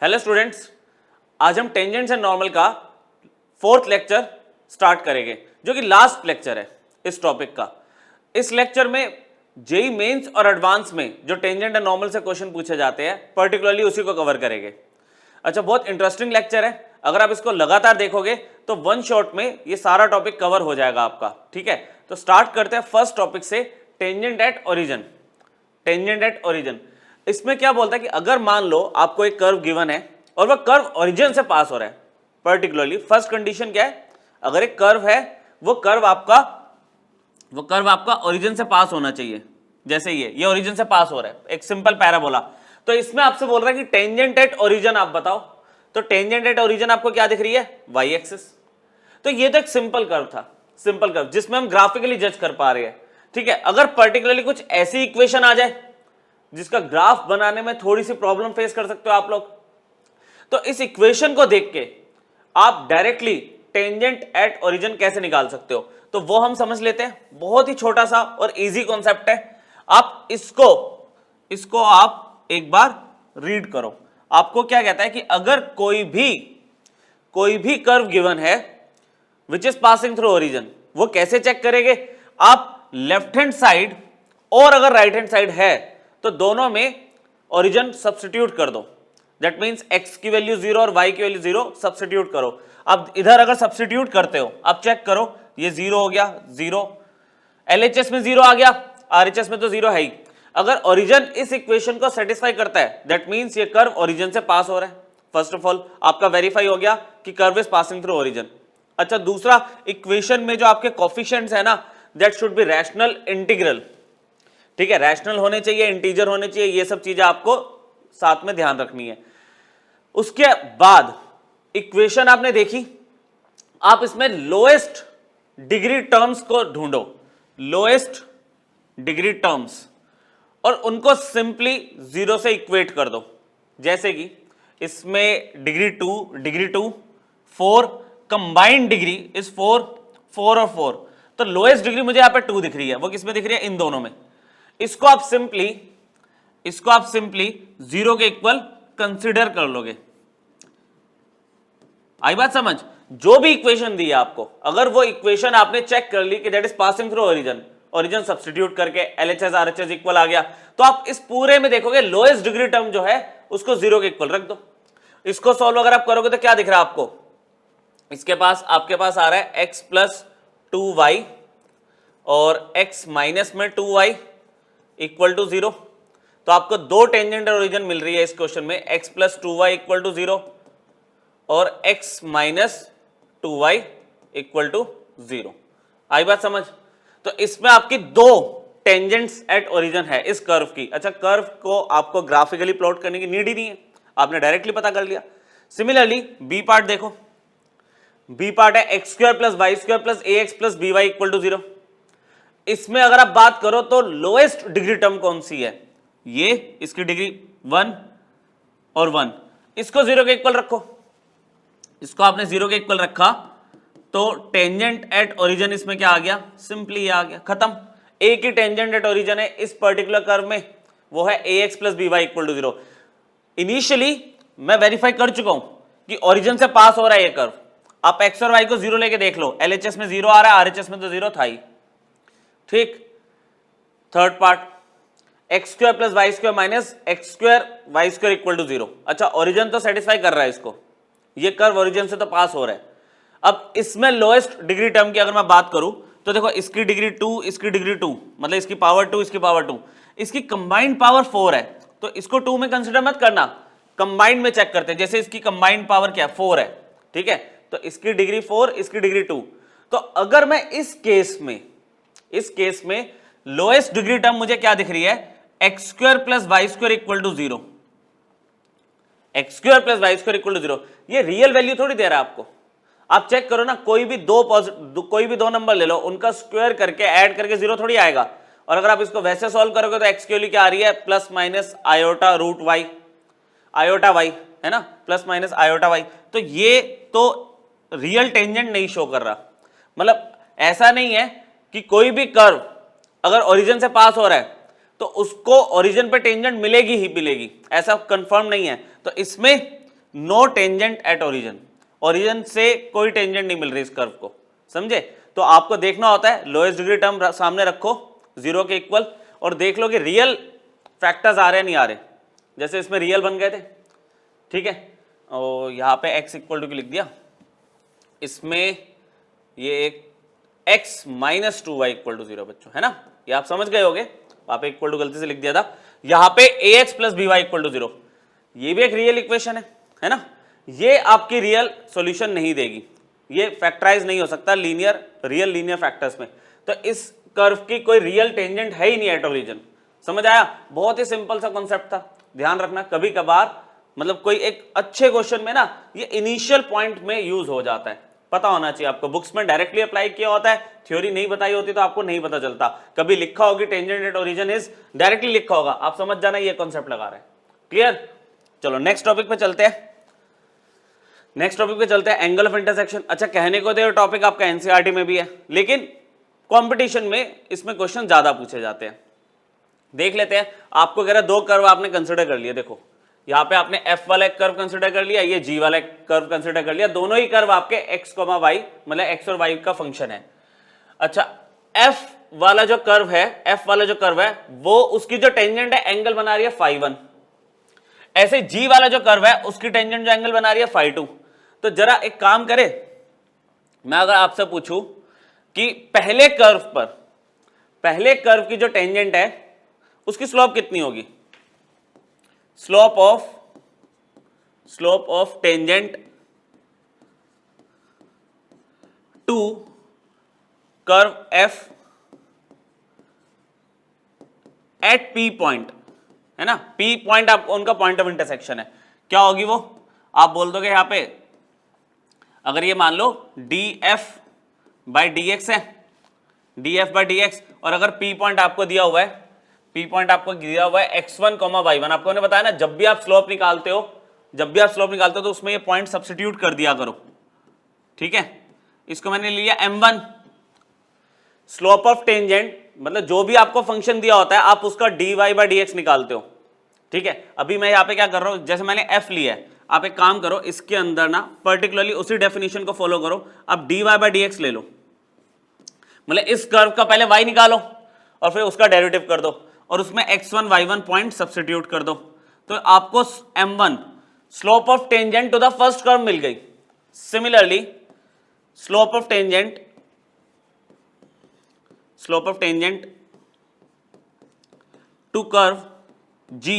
Hello students, आज हम tangents and normal का फोर्थ लेक्चर स्टार्ट करेंगे जो कि लास्ट लेक्चर है इस टॉपिक का। इस लेक्चर में जेई मेंस और एडवांस में जो टेंजेंट एंड नॉर्मल से क्वेश्चन पूछे जाते हैं पर्टिकुलरली उसी को कवर करेंगे। अच्छा, बहुत इंटरेस्टिंग लेक्चर है। अगर आप इसको लगातार देखोगे तो वन शॉट में ये सारा टॉपिक कवर हो जाएगा आपका। ठीक है, तो स्टार्ट करते हैं फर्स्ट टॉपिक से, tangent at origin. Tangent at origin इसमें क्या बोलता है कि अगर मान लो आपको एक कर्व गिवन है और वह कर्व ओरिजिन से पास हो रहा है, पर्टिकुलरली फर्स्ट कंडीशन क्या है, अगर एक कर्व है वो कर्व आपका ओरिजिन से पास होना चाहिए। जैसे ये ओरिजिन से पास हो रहा है, एक सिंपल पैराबोला। तो इसमें आपसे बोल रहा है कि टेंजेंट एट ओरिजिन आप बताओ। तो टेंजेंट एट ओरिजिन आपको क्या दिख रही है, वाई एक्सिस। तो ये तो एक सिंपल कर्व था, सिंपल कर्व जिसमें हम ग्राफिकली जज कर पा रहे हैं। ठीक है, अगर पर्टिकुलरली कुछ ऐसी इक्वेशन आ जाए जिसका ग्राफ बनाने में थोड़ी सी प्रॉब्लम फेस कर सकते हो आप लोग, तो इस इक्वेशन को देख के आप डायरेक्टली टेंजेंट एट ओरिजिन कैसे निकाल सकते हो, तो वो हम समझ लेते हैं। बहुत ही छोटा सा और इजी कॉन्सेप्ट है। आप इसको आप एक बार रीड करो। आपको क्या कहता है कि अगर कोई भी कर्व गिवन है which is passing through origin, वो कैसे चेक करेंगे, आप लेफ्ट हैंड साइड और अगर राइट हैंड साइड है तो दोनों में ओरिजिन सब्स्टिट्यूट कर दो। दैट मींस x की वैल्यू 0 और y की वैल्यू 0 सब्स्टिट्यूट करो। अब इधर अगर सब्स्टिट्यूट करते हो, अब चेक करो, ये 0 हो गया, 0 LHS में 0 आ गया, RHS में तो 0 है ही। अगर ओरिजिन इस इक्वेशन को सेटिस्फाई करता है दैट मींस ये कर्व ओरिजिन से पास हो रहा है। फर्स्ट ऑफ ऑल आपका वेरीफाई हो गया कि curve is passing through origin. अच्छा, दूसरा, इक्वेशन में जो आपके कोफिशिएंट्स है ना, that should be rational integral. ठीक है, रैशनल होने चाहिए, इंटीजर होने चाहिए, ये सब चीजें आपको साथ में ध्यान रखनी है। उसके बाद इक्वेशन आपने देखी, आप इसमें लोएस्ट डिग्री टर्म्स को ढूंढो, लोएस्ट डिग्री टर्म्स, और उनको सिंपली 0 से इक्वेट कर दो। जैसे कि इसमें डिग्री 2 4 कंबाइंड डिग्री इज 4 और 4, तो लोएस्ट डिग्री मुझे यहां पे 2 दिख रही है, वो किसमें दिख रही है, इन दोनों में। इसको आप सिंपली 0 के इक्वल कंसीडर कर लोगे। आई बात समझ? जो भी इक्वेशन दी है आपको, अगर वो इक्वेशन आपने चेक कर ली कि that is passing through origin substitute करके LHS RHS इक्वल आ गया, तो आप इस पूरे में देखोगे लोएस्ट डिग्री टर्म जो है उसको 0 के इक्वल रख दो। इसको सॉल्व अगर आप करोगे तो क्या दिख रहा है आपको, आपके पास आ रहा है x प्लस 2y और x माइनस में 2y इक्वल टू 0। तो आपको दो टेंजेंट ओरिजिन मिल रही है इस क्वेश्चन में, x plus 2y equal to 0 और x minus 2y equal to 0। आई बात समझ? तो इसमें आपकी दो टेंजेंट्स एट ओरिजिन है इस कर्व की। अच्छा, कर्व को आपको ग्राफिकली प्लॉट करने की नीड ही नहीं है, आपने डायरेक्टली पता कर लिया। सिमिलरली बी पार्ट देखो, बी पार्ट है x square plus y square plus a x plus b y equal to 0। इसमें अगर आप बात करो तो लोएस्ट डिग्री टर्म कौन सी है, ये, इसकी डिग्री 1 और 1, इसको 0 के इक्वल रखो। इसको आपने 0 के इक्वल रखा तो टेंजेंट एट ओरिजिन इसमें क्या आ गया, सिंपली ये आ गया, खत्म। एक ही टेंजेंट एट ओरिजिन है इस पर्टिकुलर कर्व में, वो है a x plus b y equal to 0। Initially मैं वेरीफाई कर चुका हूं कि ओरिजिन से पास हो रहा है ये कर्व। आप एक्स और वाई को 0 लेके देख लो, LHS में 0 आ रहा है, RHS में तो 0 था ही। ठीक, third part, x square plus y square minus x square y square equal to 0। अच्छा, ओरिजिन तो सेटिस्फाई कर रहा है इसको, ये कर्व ओरिजिन से तो पास हो रहा है। अब इसमें लोएस्ट डिग्री टर्म की अगर मैं बात करूं तो देखो, इसकी डिग्री 2, इसकी डिग्री 2, मतलब इसकी पावर 2, इसकी पावर 2, इसकी कंबाइंड पावर 4 है, तो इसको 2 में कंसीडर मत करना, कंबाइंड में चेक करते हैं। जैसे इसकी कंबाइंड पावर क्या है, 4 है, ठीक है, तो इसकी डिग्री 4, इसकी डिग्री 2। तो अगर मैं इस केस में लोएस्ट डिग्री टर्म मुझे क्या दिख रही है, x square plus y square equal to 0, x square plus y square equal to 0। ये रियल वैल्यू थोड़ी दे रहा है आपको। आप चेक करो ना, कोई भी दो नंबर ले लो, उनका स्क्वायर करके ऐड करके 0 थोड़ी आएगा। और अगर आप इसको वैसे सॉल्व करोगे तो एक्स की वैल्यू क्या आ रही है, plus minus iota root y, iota y है ना, प्लस माइनस आयोटा वाई। तो ये तो रियल टेंजेंट नहीं शो कर रहा। मतलब ऐसा नहीं है कि कोई भी कर्व अगर ओरिजिन से पास हो रहा है तो उसको ओरिजिन पे टेंजेंट मिलेगी ही मिलेगी, ऐसा कंफर्म नहीं है। तो इसमें no tangent at origin, origin से कोई टेंजेंट नहीं मिल रही इस कर्व को, समझे? तो आपको देखना होता है लोएस्ट डिग्री टर्म सामने रखो 0 के इक्वल और देख लो कि रियल फैक्टर्स आ रहे हैं नहीं आ रहे, जैसे इसमें रियल बन गए थे, ठीक है, और यहाँ पे x इक्वल टू लिख दिया, इसमें ये एक x minus 2y equal to 0 बच्चों, है ना, ये आप समझ गए होगे, वहां पे इक्वल टू गलती से लिख दिया था, यहाँ पे ax plus by equal to 0, ये भी एक रियल इक्वेशन है ना, ये आपकी रियल सॉल्यूशन नहीं देगी, ये फैक्टराइज नहीं हो सकता लीनियर रियल लीनियर फैक्टर्स में, तो इस कर्व की कोई रियल टेंजेंट है ही नहीं एट ओरिजिन। समझ आया? बहुत ही सिंपल सा कॉन्सेप्ट था, ध्यान रखना, कभी कभार मतलब कोई एक अच्छे क्वेश्चन में ना ये इनिशियल पॉइंट में यूज हो जाता है, पता होना चाहिए आपको, बुक्स में डायरेक्टली अप्लाई किया होता है, थ्योरी नहीं बताई होती तो आपको नहीं पता चलता, कभी लिखा होगी tangent at origin is, directly लिखा होगा, आप समझ जाना ये कॉन्सेप्ट लगा रहे हैं, क्लियर? चलो नेक्स्ट टॉपिक पे चलते हैं, नेक्स्ट टॉपिक पे चलते हैं, एंगल ऑफ इंटरसेक्शन। अच्छा, कहने को तो ये टॉपिक आपका एनसीईआरटी में भी है, लेकिन कंपटीशन में इसमें क्वेश्चन ज्यादा पूछे जाते हैं। देख लेते हैं, आपको कह रहा है दो कर्व आपने कंसिडर कर लिए, देखो यहाँ पे आपने f वाला एक कर्व कंसिडर कर लिया, ये g वाला एक कर्व कंसिडर कर लिया, दोनों ही कर्व आपके x, y मतलब x और y का फंक्शन है। अच्छा, f वाला जो कर्व है वो उसकी जो टेंजेंट है एंगल बना रही है φ1, ऐसे g वाला जो कर्व है उसकी टेंजेंट जो एंगल बना रही है φ2। तो जरा एक काम करे, मैं अगर आपसे पूछूं कि पहले कर्व की जो टेंजेंट है उसकी स्लोप कितनी होगी, slope of tangent to curve f at p point, है ना, p पॉइंट आपको उनका पॉइंट ऑफ इंटरसेक्शन है, क्या होगी वो? आप बोल दोगे यहां पे अगर ये मान लो df बाई dx है, df बाई dx, और अगर p पॉइंट आपको दिया हुआ है, x1, y1, आपको मैंने बताया ना जब भी आप स्लोप निकालते हो तो उसमें ये पॉइंट सब्स्टिट्यूट कर दिया करो, ठीक है? इसको मैंने लिया m1, स्लोप ऑफ टेंजेंट मतलब जो भी आपको फंक्शन दिया होता है आप उसका dy बाई dx निकालते हो, ठीक है? अभी मैं यहाँ पे क्या कर रहा हूं, जैसे मैंने f लिया है, आप एक काम करो इसके अंदर ना पर्टिकुलरली उसी डेफिनेशन को फॉलो करो, आप dy बाई dx ले लो, मतलब इस कर्व का पहले y निकालो और फिर उसका डेरिवेटिव कर दो और उसमें x1 y1 पॉइंट सब्स्टिट्यूट कर दो, तो आपको m1 slope of tangent to the first curve मिल गई। Similarly slope of tangent to curve g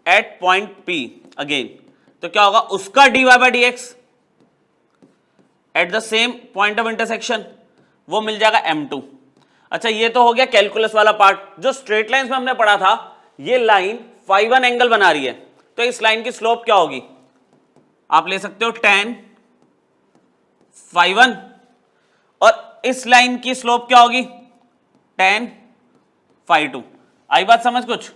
at point p again, तो क्या होगा, उसका dy by dx at the same point of intersection वो मिल जाएगा m2। अच्छा, ये तो हो गया कैलकुलस वाला पार्ट। जो स्ट्रेट लाइंस में हमने पढ़ा था, ये लाइन φ1 एंगल बना रही है, तो इस लाइन की स्लोप क्या होगी, आप ले सकते हो tan φ1, और इस लाइन की स्लोप क्या होगी, tan φ2। आई बात समझ कुछ?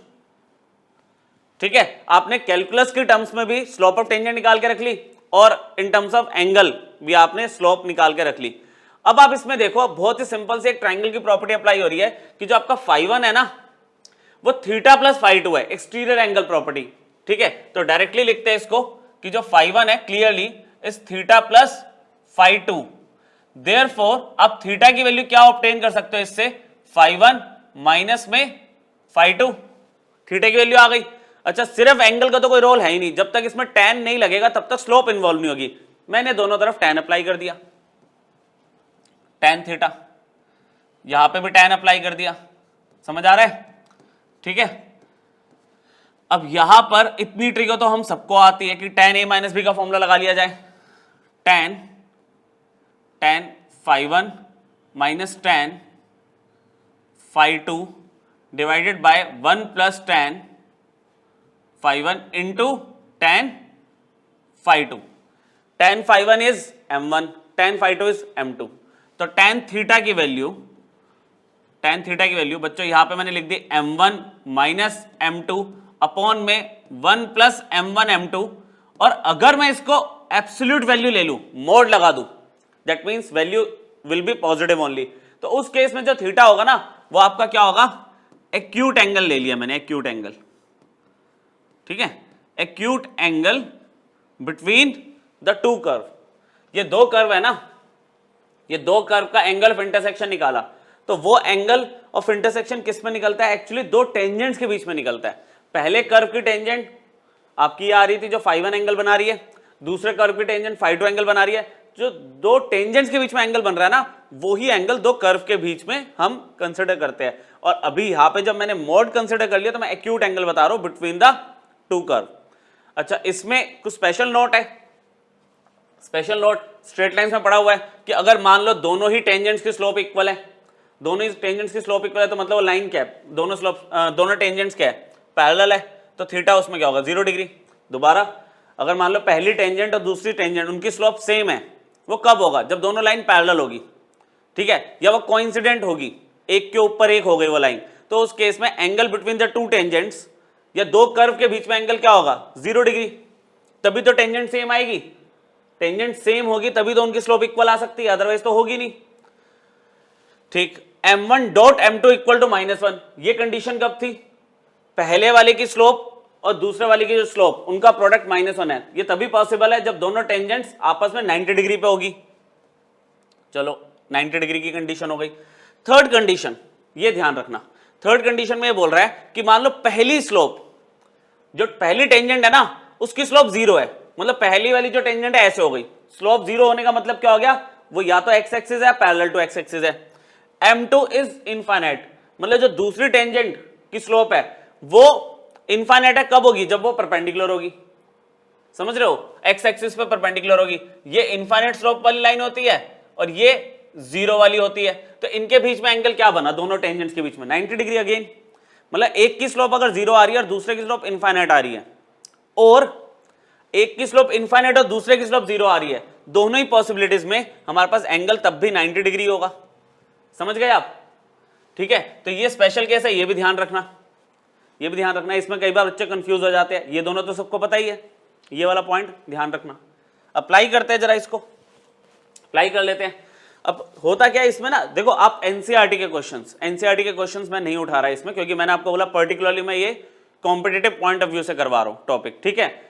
ठीक है, आपने कैलकुलस के टर्म्स में भी स्लोप ऑफ टेंजेंट निकाल के रख ली और इन टर्म्स ऑफ एंगल भी आपने स्लोप निकाल के रख ली। अब आप इसमें देखो, बहुत ही सिंपल से एक ट्राइंगल की प्रॉपर्टी अप्लाई हो रही है कि जो आपका φ1 है ना वो थीटा प्लस φ2 है, एक्सटीरियर एंगल प्रॉपर्टी, ठीक है? तो डायरेक्टली लिखते हैं इसको कि जो φ1 है clearly is theta plus φ2, therefore आप थीटा की वैल्यू क्या ऑब्टेन कर सकते हो इससे, φ1 माइनस में φ2, थीटा की वैल्यू आ गई। अच्छा, सिर्फ एंगल का तो कोई रोल है ही नहीं, जब तक इसमें tan नहीं लगेगा तब तक स्लोप इन्वॉल्व नहीं होगी। मैंने दोनों तरफ tan अप्लाई कर दिया, tan थीटा, यहां पे भी tan अप्लाई कर दिया, समझ आ रहा है? ठीक है, अब यहां पर इतनी ट्रिक तो हम सबको आती है कि tan a माइनस बी का फॉर्मूला लगा लिया जाए, tan φ1 minus tan φ2 divided by 1 plus tan φ1 into tan φ2। tan φ1 is m1, tan φ2 is m2, तो tan थीटा की वैल्यू बच्चों यहां पे मैंने लिख दी m1 माइनस m2 अपॉन में 1 प्लस m1 m2, और अगर मैं इसको एब्सोल्यूट वैल्यू ले लूं, मोड लगा दूं, that means value will be positive only, तो उस केस में जो थीटा होगा ना वो आपका क्या होगा, एक्यूट एंगल ले लिया मैंने, एक्यूट एंगल, ठीक है? Acute angle between the two curve. ये दो कर्व है ना, ये दो कर्व का एंगल ऑफ इंटरसेक्शन निकाला, तो वो एंगल ऑफ इंटरसेक्शन किस में निकलता है? एक्चुअली दो टेंजेंट्स के बीच में निकलता है। पहले कर्व की टेंजेंट आपकी आ रही थी जो φ1 एंगल बना रही है, दूसरे कर्व की टेंजेंट φ2 एंगल बना रही है। जो दो टेंजेंट्स के बीच में एंगल बन रहा है ना, वो ही एंगल दो कर्व के बीच में हम कंसिडर करते हैं। और अभी यहां पे जब मैंने मोड कंसिडर कर लिया तो मैं एक्यूट एंगल बता रहा हूं बिटवीन द टू कर्व। अच्छा, इसमें कुछ स्पेशल नोट है। स्पेशल नोट स्ट्रेट लाइंस में पड़ा हुआ है कि अगर मान लो दोनों ही टेंजेंट्स की स्लोप इक्वल है, दोनों ही टेंजेंट्स की स्लोप इक्वल है, तो मतलब वो लाइन क्या है? दोनों स्लोप दोनों टेंजेंट्स क्या है? पैरेलल है, तो थीटा उसमें क्या होगा? 0 डिग्री। दोबारा अगर मान लो पहली टेंजेंट और दूसरी टेंजेंट उनकी स्लोप सेम है, वो कब होगा? जब दोनों लाइन पैरेलल होगी, ठीक है, या वो कोइंसिडेंट होगी, एक के ऊपर एक हो गई वो लाइन, तो उस केस में angle between the two tangents या दो कर्व के बीच में एंगल क्या होगा? 0 डिग्री। तभी तो टेंजेंट सेम आएगी, टेंजेंट सेम होगी तभी तो उनकी स्लोप इक्वल आ सकती है, अदरवाइज तो होगी नहीं। ठीक, m1 dot m2 equal to -1, ये कंडीशन कब थी? पहले वाले की स्लोप और दूसरे वाले की जो स्लोप उनका प्रोडक्ट -1 है। ये तभी पॉसिबल है जब दोनों टेंजेंट्स आपस में 90 डिग्री पे होगी। चलो 90 डिग्री की कंडीशन हो गई। थर्ड कंडीशन, ये ध्यान रखना, थर्ड कंडीशन में ये बोल रहा है कि मान लो पहली स्लोप, जो पहली टेंजेंट है ना, उसकी स्लोप 0 है, मतलब पहली वाली जो टेंजेंट है ऐसे हो गई। स्लोप 0 होने का मतलब क्या हो गया? वो या तो एक्स एक्सिस है, पैरेलल टू एक्स एक्सिस है। m2 इज इनफाइनाइट, मतलब जो दूसरी टेंजेंट की स्लोप है वो इनफाइनाइट है। कब होगी? जब वो परपेंडिकुलर होगी। समझ रहे हो? एक्स एक्सिस पे परपेंडिकुलर होगी। ये इनफाइनाइट स्लोप वाली लाइन होती है और ये 0 वाली होती है, तो इनके बीच में एंगल क्या बना? दोनों टेंजेंट्स के बीच में 90 डिग्री अगेन। मतलब एक की स्लोप अगर 0 आ रही है और दूसरे की स्लोप इनफाइनाइट आ रही है, और एक की स्लोप इनफाइनाइट और दूसरे की स्लोप 0 आ रही है, दोनों ही पॉसिबिलिटीज में हमारे पास एंगल तब भी 90 डिग्री होगा। समझ गए आप? ठीक है, तो ये स्पेशल केस है, ये भी ध्यान रखना, ये भी ध्यान रखना। इसमें कई बार बच्चे कंफ्यूज हो जाते हैं। ये दोनों तो सबको पता ही है, ये वाला पॉइंट ध्यान रखना। अप्लाई करते हैं, जरा इसको अप्लाई कर लेते हैं। अब होता क्या है इसमें ना, देखो आप एनसीईआरटी के क्वेश्चंस, एनसीईआरटी के क्वेश्चंस मैं नहीं उठा रहा इसमें, क्योंकि मैंने आपको बोला पर्टिकुलरली मैं ये कॉम्पिटिटिव पॉइंट ऑफ व्यू से करवा रहा हूं टॉपिक। ठीक है,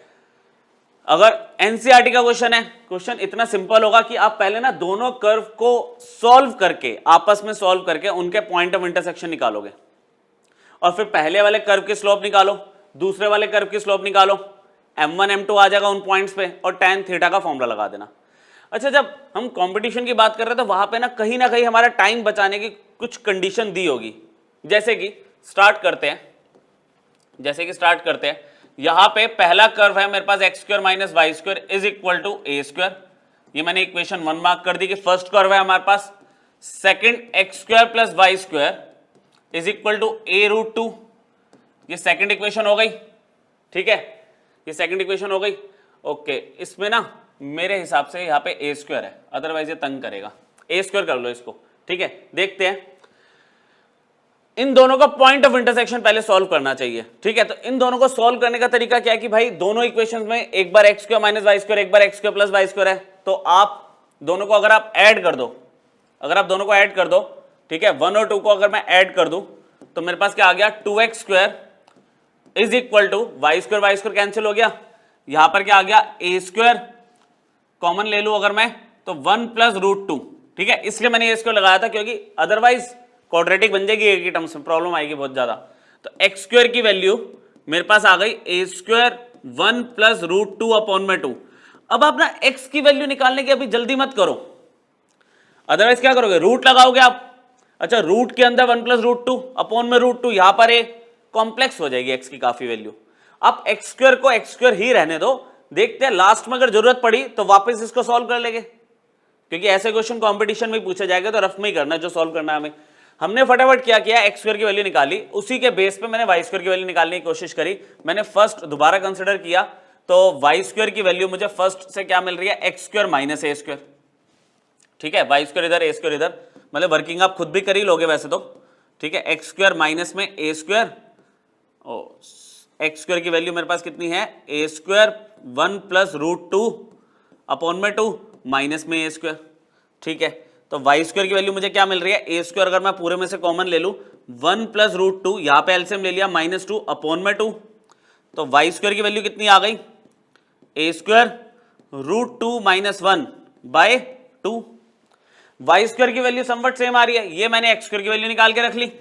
अगर एनसीईआरटी का क्वेश्चन है, क्वेश्चन इतना सिंपल होगा कि आप पहले ना दोनों कर्व को सॉल्व करके, आपस में सॉल्व करके उनके पॉइंट ऑफ इंटरसेक्शन निकालोगे, और फिर पहले वाले कर्व की स्लोप निकालो, दूसरे वाले कर्व की स्लोप निकालो, m1 m2 आ जाएगा उन पॉइंट्स पे, और tan थीटा का फॉर्मूला लगा देना। अच्छा, जब हम कंपटीशन की बात कर रहे हैं तो वहां पे ना कहीं हमारा टाइम बचाने की कुछ कंडीशन दी होगी। जैसे कि स्टार्ट करते हैं, यहां पे पहला कर्व है मेरे पास x² - y² is equal to a²। ये मैंने इक्वेशन 1 मार्क कर दी कि फर्स्ट कर्व है हमारे पास। Second x² + y² is equal to a√2, ये सेकंड इक्वेशन हो गई। ठीक है, ये सेकंड इक्वेशन हो गई। ओके, इसमें ना मेरे हिसाब से यहाँ पे a² है, अदरवाइज ये तंग करेगा। a² कर लो इसको। ठीक है, देखते हैं। इन दोनों का पॉइंट ऑफ इंटरसेक्शन पहले सॉल्व करना चाहिए। ठीक है, तो इन दोनों को सॉल्व करने का तरीका क्या है कि भाई दोनों इक्वेशंस में एक बार x² - y², एक बार x² + y² है, तो आप दोनों को अगर आप ऐड कर दो, ठीक है, 1 और 2 को अगर मैं ऐड कर दूं तो मेरे पास क्या आ गया? 2x² is equal to y² cancel हो गया। यहां पर क्या आ गया? a² कॉमन ले लूं अगर मैं तो 1 + √2। ठीक है, इसलिए मैंने a² लगाया था, क्योंकि अदरवाइज क्वाड्रेटिक बन जाएगी, एक ही टर्म्स में प्रॉब्लम आएगी बहुत ज्यादा। तो x² की वैल्यू मेरे पास आ गई a² 1 + √2/2। अब आप ना x की वैल्यू निकालने की अभी जल्दी मत करो, अदरवाइज क्या करोगे? रूट लगाओगे आप। अच्छा, रूट के अंदर 1 + √2/√2, यहां पर एक कॉम्प्लेक्स हो जाएगी x की काफी वैल्यू। आप x² को x² ही रहने दो, देखते हैं लास्ट में अगर जरूरत पड़ी तो वापस इसको सॉल्व कर लेंगे, क्योंकि ऐसे क्वेश्चन कंपटीशन में पूछे जाएगा तो रफ में ही करना जो सॉल्व करना है हमें। हमने फटाफट क्या किया? x² की वैल्यू निकाली, उसी के बेस पे मैंने y² की वैल्यू निकालने की कोशिश करी। मैंने फर्स्ट दोबारा कंसिडर किया तो y² की वैल्यू मुझे फर्स्ट से क्या मिल रही है? x² - a²। ठीक है, y² इधर, a² इधर, मतलब वर्किंग आप खुद भी कर ही लोगे वैसे तो। ठीक है, x² माइनस में a², x² की वैल्यू मेरे पास कितनी है? a² 1 + √2/2 माइनस में a²। ठीक है, तो y² की वैल्यू मुझे क्या मिल रही है? a² अगर मैं पूरे में से कॉमन ले लूं 1 + √2, यहां पे एलसीएम ले लिया -2/2, तो वाई स्क्वायर की वैल्यू कितनी आ गई, a square root 2 minus 1 by 2। Y square की वैल्यू समवट सेम आ रही है, ये मैंने एक्स स्क्वायर की वैल्यू निकाल के रख ली,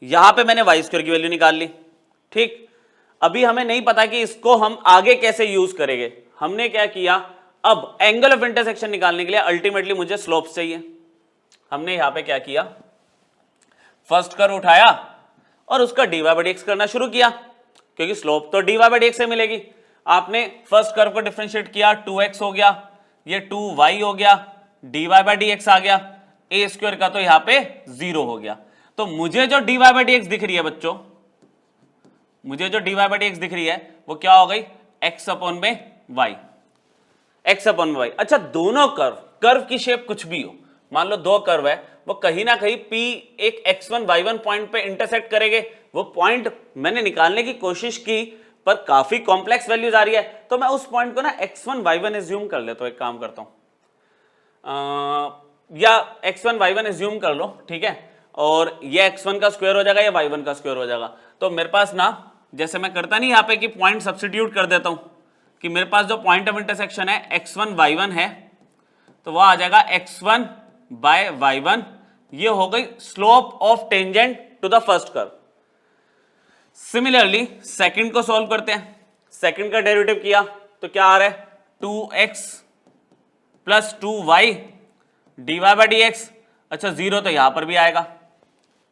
यहां पे मैंने वाई स्क्वायर की वैल्यू निकाल ली। ठीक, अभी हमें नहीं पता कि इसको हम आगे कैसे यूज करेंगे। हमने क्या किया, अब एंगल ऑफ इंटरसेक्शन निकालने के लिए अल्टीमेटली मुझे स्लोप्स चाहिए। हमने यहां पे क्या किया, फर्स्ट कर्व उठाया और उसका dy बाई dx करना शुरू किया, क्योंकि स्लोप तो dy बाई dx से मिलेगी। आपने फर्स्ट कर्व को डिफरेंशिएट किया, 2x हो गया, ये 2y हो गया, dy बाई dx आ गया, a स्क्वायर का तो यहां पे 0 हो गया। तो मुझे जो dy बाई dx दिख रही है बच्चों, मुझे जो dy बाई dx दिख रही है वो क्या हो गई, x अपॉन में y, x अपॉन में y। अच्छा, दोनों कर्व की शेप कुछ भी हो, मान लो दो कर्व है, वो कहीं ना कहीं P एक x1 y1 पॉइंट पे इंटरसेक्ट करेंगे। वो पॉइंट मैंने निकालने की कोशिश की पर काफी कॉम्प्लेक्स वैल्यूज आ रही है, तो मैं उस पॉइंट को ना x1 y1 एज्यूम कर लेता हूं। एक काम करता हूं, या x1 y1 एज्यूम कर लो, ठीक है, और ये x1 का स्क्वायर हो जाएगा या y1 का स्क्वायर हो जाएगा। तो मेरे पास ना, जैसे मैं करता नहीं यहाँ पे कि पॉइंट सब्स्टिट्यूट कर देता हूं, कि मेरे पास जो पॉइंट ऑफ इंटरसेक्शन है x1 y1 है, तो वह आ जाएगा x1 बाय y1। ये हो गई slope of tangent to the first curve. Similarly second को सॉल्व करते हैं, सेकंड का डेरिवेटिव किया तो क्या आ रहा है, 2x plus 2y dy by dx। अच्छा, जीरो तो यहां पर भी आएगा,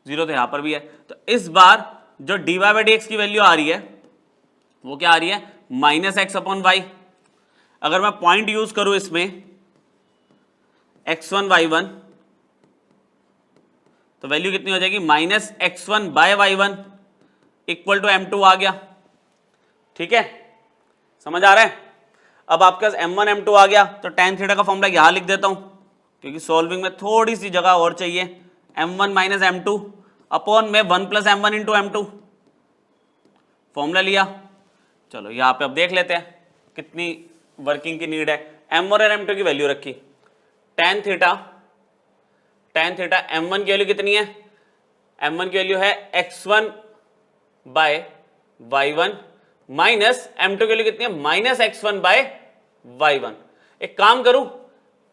जीरो तो यहां पर भी है, तो इस बार जो dy बाई dx की वैल्यू आ रही है वो क्या आ रही है, माइनस एक्स अपॉन वाई। अगर मैं पॉइंट यूज करूं इसमें x1 y1, तो वैल्यू कितनी हो जाएगी, minus x1 by y1 equal to m2 आ गया। ठीक है, समझ आ रहा है। अब आपके पास m1 m2 आ गया, तो tan थीटा का फॉर्मूला यहां लिख देता हूं, क्योंकि सॉल्विंग में थोड़ी सी जगह और चाहिए। m1 माइनस m2 अपॉन में 1 plus m1 into m2, formula लिया। चलो यहां पे अब देख लेते हैं कितनी वर्किंग की नीड है। m1 और m2 की वैल्यू रखी, tan थीटा m1 की वैल्यू कितनी है, m1 की वैल्यू है x1 by y1 minus m2 की वैल्यू कितनी है, माइनस x1 बाय y1। एक काम करूं,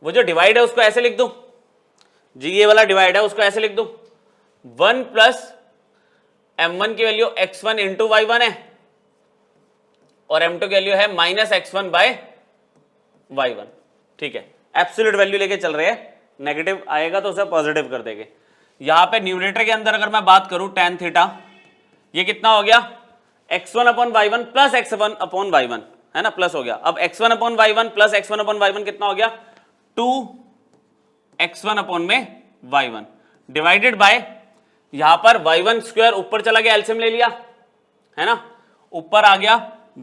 वो जो डिवाइड है उसको ऐसे लिख दूं जी, ये वाला डिवाइड है उसको ऐसे लिख दूं, 1 प्लस m1 की वैल्यू x1 इंटू y1 है और m2 की वैल्यू है माइनस x1 बाय y1। ठीक है, एब्सोल्यूट वैल्यू लेके चल रहे हैं, नेगेटिव आएगा तो उसे पॉजिटिव कर देंगे। यहां पे न्यूमरेटर के अंदर अगर मैं बात करूं tan थीटा, ये कितना हो गया, x1 upon y1 plus x1 upon y1, है ना, प्लस हो गया। अब x1 upon y1 plus x1 upon y1 कितना हो गया, 2x1 अपॉन में y1 डिवाइडेड बाय, यहां पर y1 स्क्वायर ऊपर चला गया, एलसीएम ले लिया, है ना, ऊपर आ गया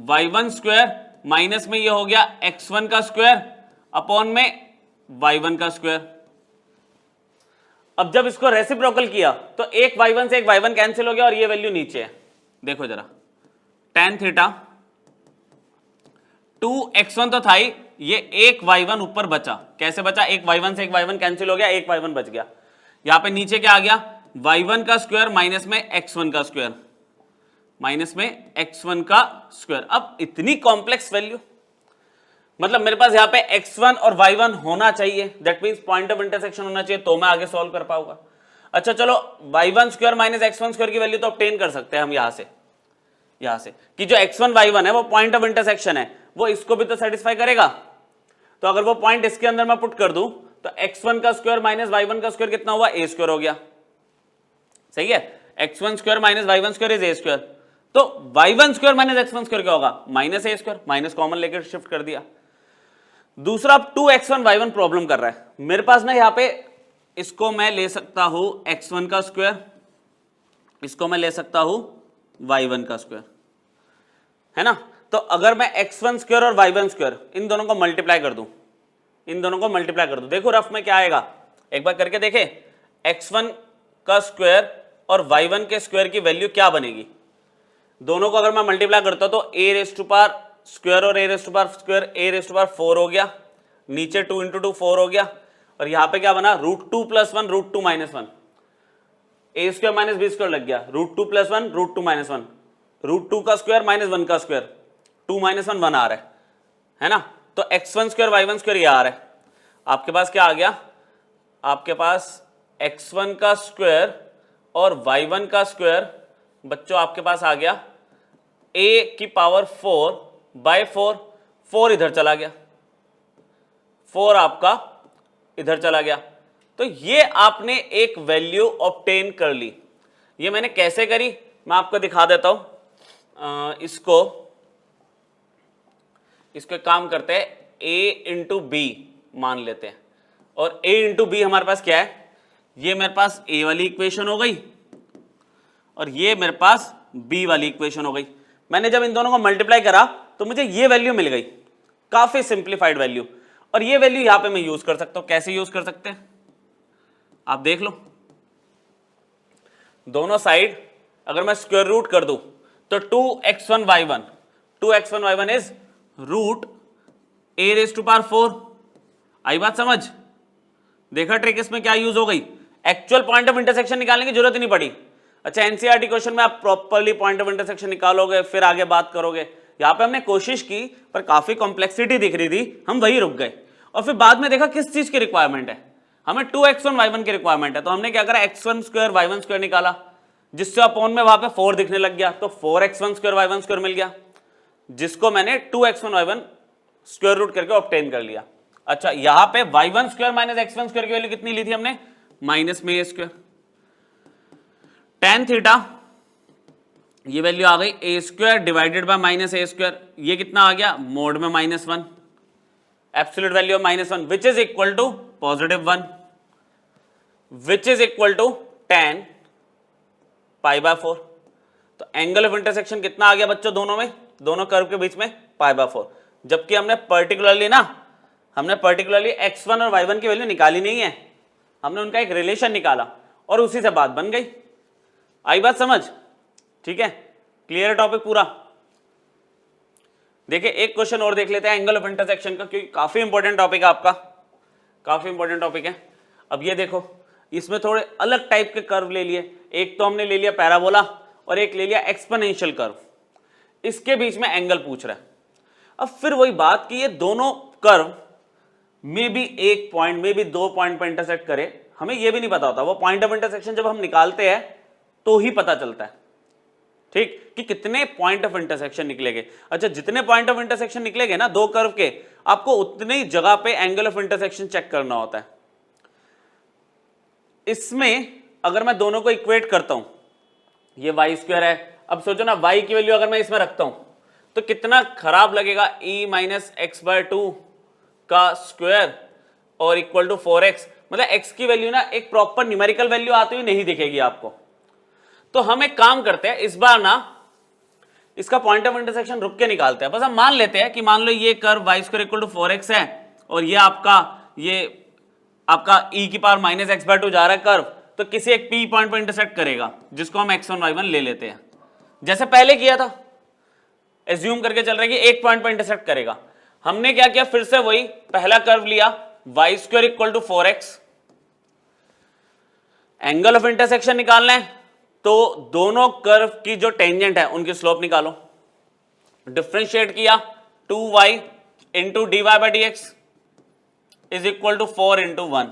y1 स्क्वायर माइनस में ये हो गया x1 का स्क्वायर अपॉन में y1 का स्क्वायर। अब जब इसको रेसिप्रोकल किया तो एक y1 से एक y1 कैंसिल हो गया और ये वैल्यू नीचे है। देखो जरा, tan थीटा 2x1 तो था ही, ये एक y1 ऊपर बचा, कैसे बचा, एक y1 से एक y1 कैंसिल हो गया, एक y1 बच गया। यहां पे नीचे क्या आ गया, y1 का स्क्वायर माइनस में x1 का स्क्वायर, माइनस में x1 का स्क्वायर। अब इतनी कॉम्प्लेक्स वैल्यू, मतलब मेरे पास यहां पे x1 और y1 होना चाहिए, that means point of intersection होना चाहिए, तो मैं आगे सॉल्व कर पाऊंगा। अच्छा चलो, y1 square minus x1 square की वैल्यू तो ऑब्टेन कर सकते हैं हम यहां से कि जो x1 y1 है वो पॉइंट ऑफ इंटरसेक्शन है, वो इसको भी तो सेटिस्फाई करेगा। तो अगर वो पॉइंट इसके अंदर मैं पुट कर दूं तो x1 का स्क्वायर माइनस y1 का स्क्वायर कितना हुआ, a स्क्वायर हो गया। सही है, x1 square minus y1 square is a square. तो y1 square minus x1 square क्या होगा, minus a square, minus common लेकर शिफ्ट कर दिया। दूसरा 2x1 y1 प्रॉब्लम कर रहा है मेरे पास ना, यहां पे इसको मैं ले सकता हूं x1 का स्क्वायर, इसको मैं ले सकता हूं y1 का स्क्वायर, है ना। तो अगर मैं x1 स्क्वायर और y1 स्क्वायर इन दोनों को मल्टीप्लाई कर दूं, देखो रफ में क्या आएगा, एक बार करके देखे। x1 का स्क्वायर और y1 के स्क्वायर की वैल्यू क्या बनेगी, दोनों को अगर मैं मल्टीप्लाई करता हूं तो a raise to power square और a raise to power square, a raise to power 4 हो गया, नीचे 2 इंटू 2 4 हो गया, और यहां पे क्या बना, √2 plus 1 √2 minus 1, a square minus b square लग गया, √2 प्लस 1 √2 माइनस 1, √2 का स्क्वायर माइनस 1 का स्क्वायर, 2 माइनस 1 1 आ रहा है ना। तो x1 स्क्वायर y1 स्क्वायर ये आ रहा है। आपके पास क्या आ गया, आपके पास x1 का स्क्वायर और y1 का स्क्वायर बच्चों आपके पास आ गया a की पावर 4 बाय 4, 4 इधर चला गया, 4 आपका इधर चला गया। तो ये आपने एक वैल्यू ऑब्टेन कर ली। ये मैंने कैसे करी मैं आपको दिखा देता हूं। इसको एक काम करते हैं, a इंटू बी मान लेते हैं, और a इंटू बी हमारे पास क्या है, ये मेरे पास a वाली इक्वेशन हो गई और ये मेरे पास b वाली इक्वेशन हो गई। मैंने जब इन दोनों को मल्टीप्लाई करा तो मुझे ये वैल्यू मिल गई, काफी सिंप्लीफाइड वैल्यू। और ये वैल्यू यहां पे मैं यूज कर सकता हूं। कैसे यूज कर सकते हैं आप देख लो। दोनों साइड अगर मैं स्क्वायर रूट कर दूं तो 2x1y1, 2x1y1 is root a raise to power 4। आई बात समझ? देखा ट्रिक इसमें क्या यूज हो गई, एक्चुअल पॉइंट ऑफ इंटरसेक्शन निकालने की जरूरत ही नहीं पड़ी। अच्छा एनसीईआरटी क्वेश्चन में आप प्रॉपर्ली पॉइंट ऑफ इंटरसेक्शन निकालोगे फिर आगे बात करोगे। यहां पे हमने कोशिश की पर काफी कॉम्प्लेक्सिटी दिख रही थी, हम वही रुक गए। और फिर बाद में देखा किस चीज की रिक्वायरमेंट है, हमें 2x1y1 की रिक्वायरमेंट है। तो हमने क्या करा, x1 स्क्वायर y1 स्क्वायर निकाला, जिससे अपॉन में वहां पे 4 दिखने लग गया, तो 4x1 स्क्वायर y1 स्क्वायर मिल गया, जिसको मैंने 2x1y1 स्क्वायर रूट करके ऑब्टेन कर लिया। अच्छा यहां पे y1 square minus x1 square की वैल्यू कितनी ली थी हमने, माइनस में a स्क्वायर। tan थीटा ये वैल्यू आ गई a square divided by minus a square, ये कितना आ गया मोड में -1, absolute value of -1 which is equal to +1, which is equal to tan π/4। तो एंगल ऑफ इंटरसेक्शन कितना आ गया बच्चों दोनों में, दोनों कर्व के बीच में π/4। जबकि हमने पर्टिकुलरली x1 और y1 की वैल्यू निकाली नहीं है, हमने उनका एक रिलेशन निकाला और उसी से बात बन गई। आई बात समझ? ठीक है, क्लियर है टॉपिक पूरा। देखिए एक क्वेश्चन और देख लेते हैं एंगल ऑफ इंटरसेक्शन का, क्योंकि काफी इंपॉर्टेंट टॉपिक है आपका, काफी इंपॉर्टेंट टॉपिक है। अब ये देखो इसमें थोड़े अलग टाइप के कर्व ले लिए, एक तो हमने ले लिया पैराबोला और एक ले लिया एक्सपोनेंशियल कर्व, इसके बीच में एंगल पूछ रहा है। अब फिर वही बात कि ये दोनों कर्व में भी एक पॉइंट में भी 2 पॉइंट पर इंटरसेक्ट करे, हमें ये भी नहीं पता होता। वो पॉइंट ऑफ इंटरसेक्शन जब हम निकालते हैं तो ही पता चलता है, ठीक, कि कितने पॉइंट ऑफ इंटरसेक्शन निकलेंगे। अच्छा जितने पॉइंट ऑफ इंटरसेक्शन निकलेंगे ना दो कर्व के, आपको उतनी जगह पे एंगल ऑफ इंटरसेक्शन चेक करना होता है। इसमें अगर मैं दोनों को इक्वेट करता हूं, ये y स्क्वायर है, अब सोचो ना y की वैल्यू अगर मैं इसमें रखता हूं तो कितना खराब लगेगा, e माइनस x/2 का स्क्वायर और इक्वल टू 4x, मतलब x की वैल्यू ना एक प्रॉपर न्यूमेरिकल वैल्यू आती हुई नहीं दिखेगी आपको। तो हम एक काम करते हैं, इस बार ना इसका पॉइंट ऑफ इंटरसेक्शन रुक के निकालते हैं। बस हम मान लेते हैं कि मान लो ये curve y square equal to 4x है और ये आपका e की पावर माइनस x/2 जा रहा है कर्व, तो किसी एक p पॉइंट पर इंटरसेक्ट करेगा जिसको हम x1 y1 ले लेते हैं, जैसे पहले किया था। एज्यूम करके चल रहा है कि एक पॉइंट पर इंटरसेक्ट करेगा। हमने क्या किया, फिर से वही पहला कर्व लिया y square equal to 4x, angle of intersection निकालना है तो दोनों कर्व की जो टेंजेंट है उनकी स्लोप निकालो। डिफरेंशिएट किया 2y into dy/dx is equal to 4 into 1,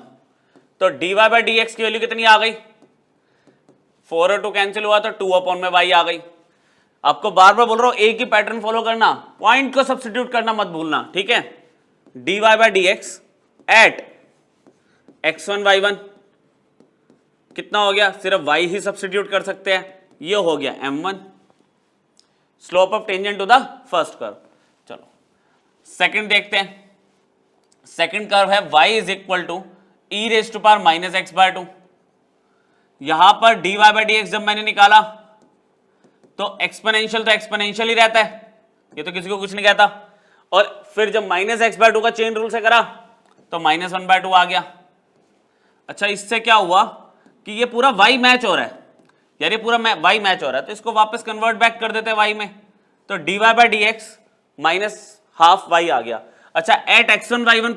तो dy/dx की वैल्यू कितनी आ गई, 4 और 2 कैंसिल हुआ तो 2/y आ गई। आपको बार बार बोल रहा हूं एक ही पैटर्न फॉलो करना, पॉइंट को सब्स्टिट्यूट करना मत भूलना, ठीक है। dy/dx एट x1 y1 कितना हो गया, सिर्फ y ही सब्स्टिट्यूट कर सकते हैं, ये हो गया m1, slope of tangent to the first curve. चलो सेकंड देखते हैं। सेकंड कर्व है y is equal to e raise to power minus x/2। यहां पर dy/dx जब मैंने निकाला तो एक्सपोनेंशियल तो एक्सपोनेंशियल ही रहता है, ये तो किसी को कुछ नहीं कहता। और फिर जब माइनस x/2 का चेन रूल से करा तो -1/2 आ गया। अच्छा इससे क्या हुआ कि ये पूरा y मैच हो रहा है, यार ये पूरा y मैच हो रहा है, तो इसको वापस कन्वर्ट बैक कर देते हैं y में, तो dy/dx माइनस हाफ y आ गया। अच्छा एट x1 y1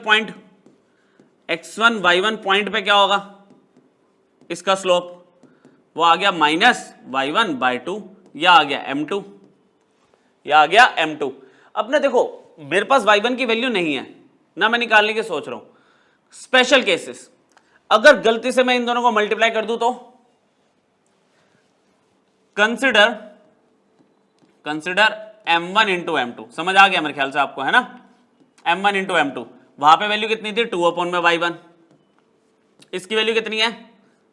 पॉइंट पे क्या होगा, इसका स्लोप वो आ गया -y1/2, या आ गया m2, ये आ गया m2। अब ना देखो मेरे पास y1 की वैल्यू नहीं है ना, मैं निकालने की सोच रहा हूं। स्पेशल केसेस, अगर गलती से मैं इन दोनों को मल्टीप्लाई कर दूं तो कंसिडर m1 इंटू m2, समझ आ गया मेरे ख्याल से आपको, है ना। m1 इंटू m2, वहां पे वैल्यू कितनी थी 2/y1, इसकी वैल्यू कितनी है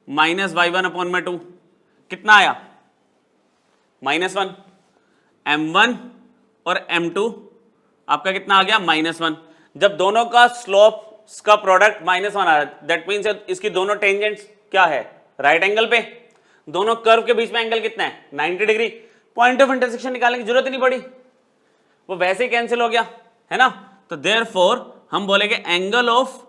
-y1/2, कितना आया -1। m1 और m2 आपका कितना आ गया -1। जब दोनों का स्लोप का प्रोडक्ट -1 आ रहा है, दैट मीन्स इसकी दोनों टेंजेंट्स क्या है, राइट एंगल पे। दोनों कर्व के बीच में एंगल कितना है 90 डिग्री। पॉइंट ऑफ इंटरसेक्शन निकालने की जरूरत ही नहीं पड़ी, वो वैसे ही कैंसिल हो गया, है ना। तो देयरफॉर हम बोलेंगे angle of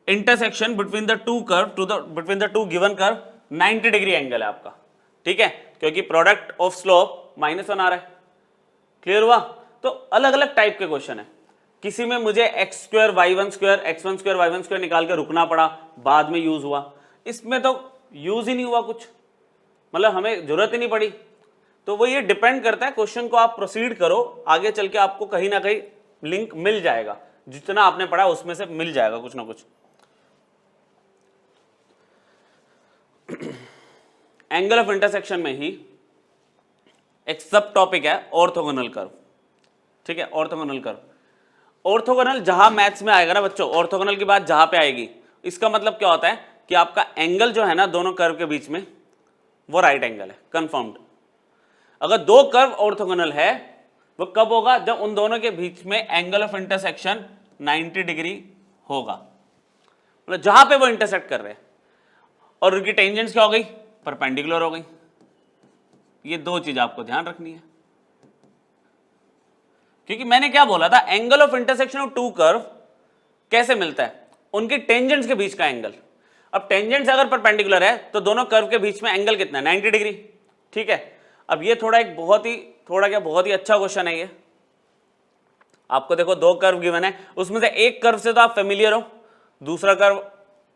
intersection between the two curve between the two given curve 90 degree angle है आपका, ठीक है, क्योंकि प्रोडक्ट ऑफ स्लोप -1 आ रहा है। क्लियर हुआ। तो अलग अलग टाइप के क्वेश्चन है, किसी में मुझे x² y1² x1² y1² निकाल के रुकना पड़ा, बाद में यूज हुआ, इसमें तो यूज ही नहीं हुआ कुछ, मतलब हमें जरूरत ही नहीं पड़ी। तो वो ये डिपेंड करता है, क्वेश्चन को आप प्रोसीड करो, आगे चल के आपको कहीं ना कहीं लिंक मिल जाएगा, जितना आपने पढ़ा उसमें से मिल जाएगा कुछ ना कुछ। एंगल ऑफ इंटरसेक्शन में ही एक सब टॉपिक है ऑर्थोगोनल कर्व, ठीक है। ऑर्थोगोनल कर्व, ऑर्थोगोनल जहां मैथ्स में आएगा ना बच्चों, ऑर्थोगोनल की बात जहां पे आएगी, इसका मतलब क्या होता है कि आपका एंगल जो है ना दोनों कर्व के बीच में, वो राइट एंगल है, कंफर्म्ड। अगर दो कर्व ऑर्थोगोनल है वो कब होगा, जब उन दोनों के बीच में एंगल ऑफ इंटरसेक्शन 90 डिग्री होगा, मतलब जहां पे वो इंटरसेक्ट कर रहे हैं और उनकी टेंजेंट्स क्या हो गई, परपेंडिकुलर हो गई। ये दो चीज आपको ध्यान रखनी है, क्योंकि मैंने क्या बोला था, angle of intersection of two curve कैसे मिलता है, उनकी टेंजेंट्स के बीच का एंगल। अब टेंजेंट्स अगर परपेंडिकुलर है तो दोनों कर्व के बीच में एंगल कितना है 90 डिग्री, ठीक है। अब ये बहुत ही अच्छा क्वेश्चन है ये। आपको देखो दो कर्व गिवन है, उसमें से एक कर्व से तो आप फेमिलियर हो, दूसरा कर्व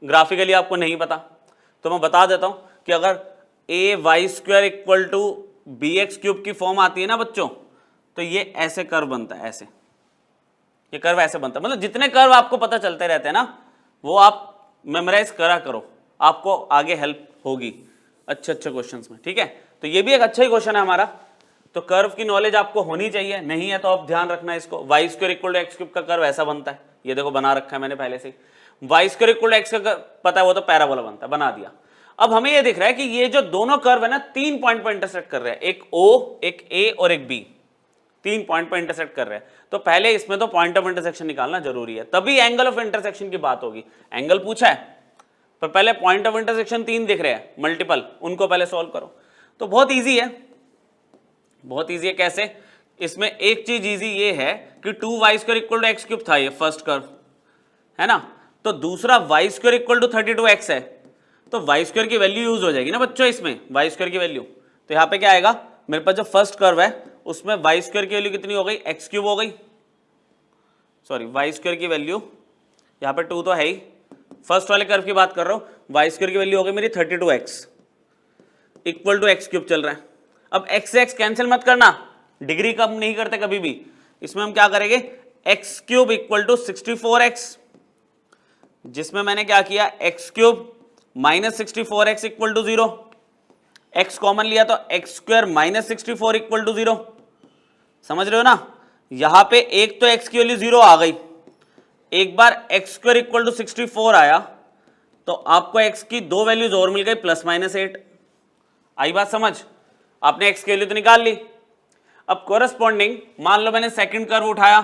ग्राफिकली आपको नहीं पता, तो मैं बता देता हूं कि अगर ay² = bx³ की फॉर्म आती है ना बच्चों, तो ये ऐसे कर्व बनता है, ऐसे ये कर्व ऐसे बनता है। मतलब जितने कर्व आपको पता चलते रहते हैं ना, वो आप मेमोराइज करा करो, आपको आगे हेल्प होगी अच्छे क्वेश्चंस में, ठीक है। तो ये भी एक अच्छा ही क्वेश्चन है हमारा। तो कर्व की नॉलेज आपको होनी चाहिए, नहीं है तो आप ध्यान रखना इसको। y² = x³ का कर्व ऐसा बनता है, ये देखो बना रखा है मैंने पहले से। y² = x का पता है, वो तो पैराबोला बनता है, बना दिया। अब हमें ये दिख रहा है कि ये जो दोनों कर्व है ना, 3 पॉइंट पर इंटरसेक्ट कर रहे हैं, एक O, एक A और एक B, 3 पॉइंट पर इंटरसेक्ट कर रहे हैं। तो पहले इसमें तो पॉइंट ऑफ इंटरसेक्शन निकालना जरूरी है, तभी एंगल ऑफ इंटरसेक्शन की बात होगी। एंगल पूछा है पर पहले पॉइंट ऑफ इंटरसेक्शन 3 दिख रहे हैं मल्टीपल, उनको पहले सॉल्व करो। तो बहुत ईजी है, बहुत ईजी है। कैसे, इसमें एक चीज ईजी ये है कि 2y² = x³ था, ये फर्स्ट कर्व है ना, तो दूसरा y² = 32x है, तो y² की वैल्यू यूज हो जाएगी ना बच्चों इसमें, y² की वैल्यू। तो यहां पे क्या आएगा, मेरे पास जो फर्स्ट कर्व है उसमें y² की वैल्यू कितनी हो गई, x³ हो गई, सॉरी y² की वैल्यू यहां पे 2 तो है ही, फर्स्ट वाले कर्व की बात कर रहा हूं, y² की वैल्यू हो गई मेरी 32x = x³ चल रहा है। अब x से x कैंसिल मत करना, डिग्री कम नहीं करते कभी भी, इसमें हम क्या करेंगे, x³ = 64x, जिसमें मैंने क्या किया, x³ - 64x = 0, x कॉमन लिया तो x² - 64 = 0, समझ रहे हो ना। यहां पे एक तो x की वैल्यू 0 आ गई, एक बार x² = 64 आया तो आपको x की दो वैल्यूज और मिल गई, +-8। आई बात समझ, आपने x की वैल्यू तो निकाल ली। अब कोरस्पॉन्डिंग मान लो मैंने सेकंड कर्व उठाया,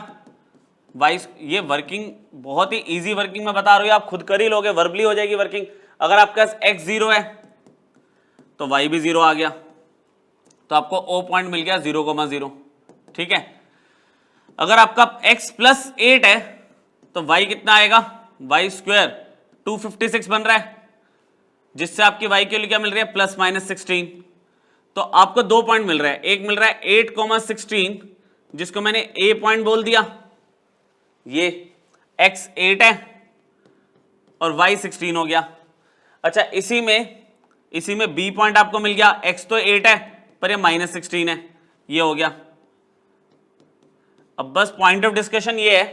ये वर्किंग बहुत ही इजी वर्किंग में बता रहा हूं, आप खुद कर ही लोगे, वर्बली हो जाएगी वर्किंग। अगर आपका x 0 है तो y भी 0 आ गया, तो आपको O पॉइंट मिल गया 0,0, ठीक है। अगर आपका x +8 है तो y कितना आएगा, y² 256 बन रहा है, जिससे आपकी y की वैल्यू क्या मिल रही है, +-16। तो आपको 2 पॉइंट मिल रहा है, एक मिल रहा है 8,16 जिसको मैंने A पॉइंट बोल दिया, ये x 8 है और y 16 हो गया। अच्छा इसी में B पॉइंट आपको मिल गया, x तो 8 है पर ये -16 है, ये हो गया। अब बस पॉइंट ऑफ डिस्कशन ये है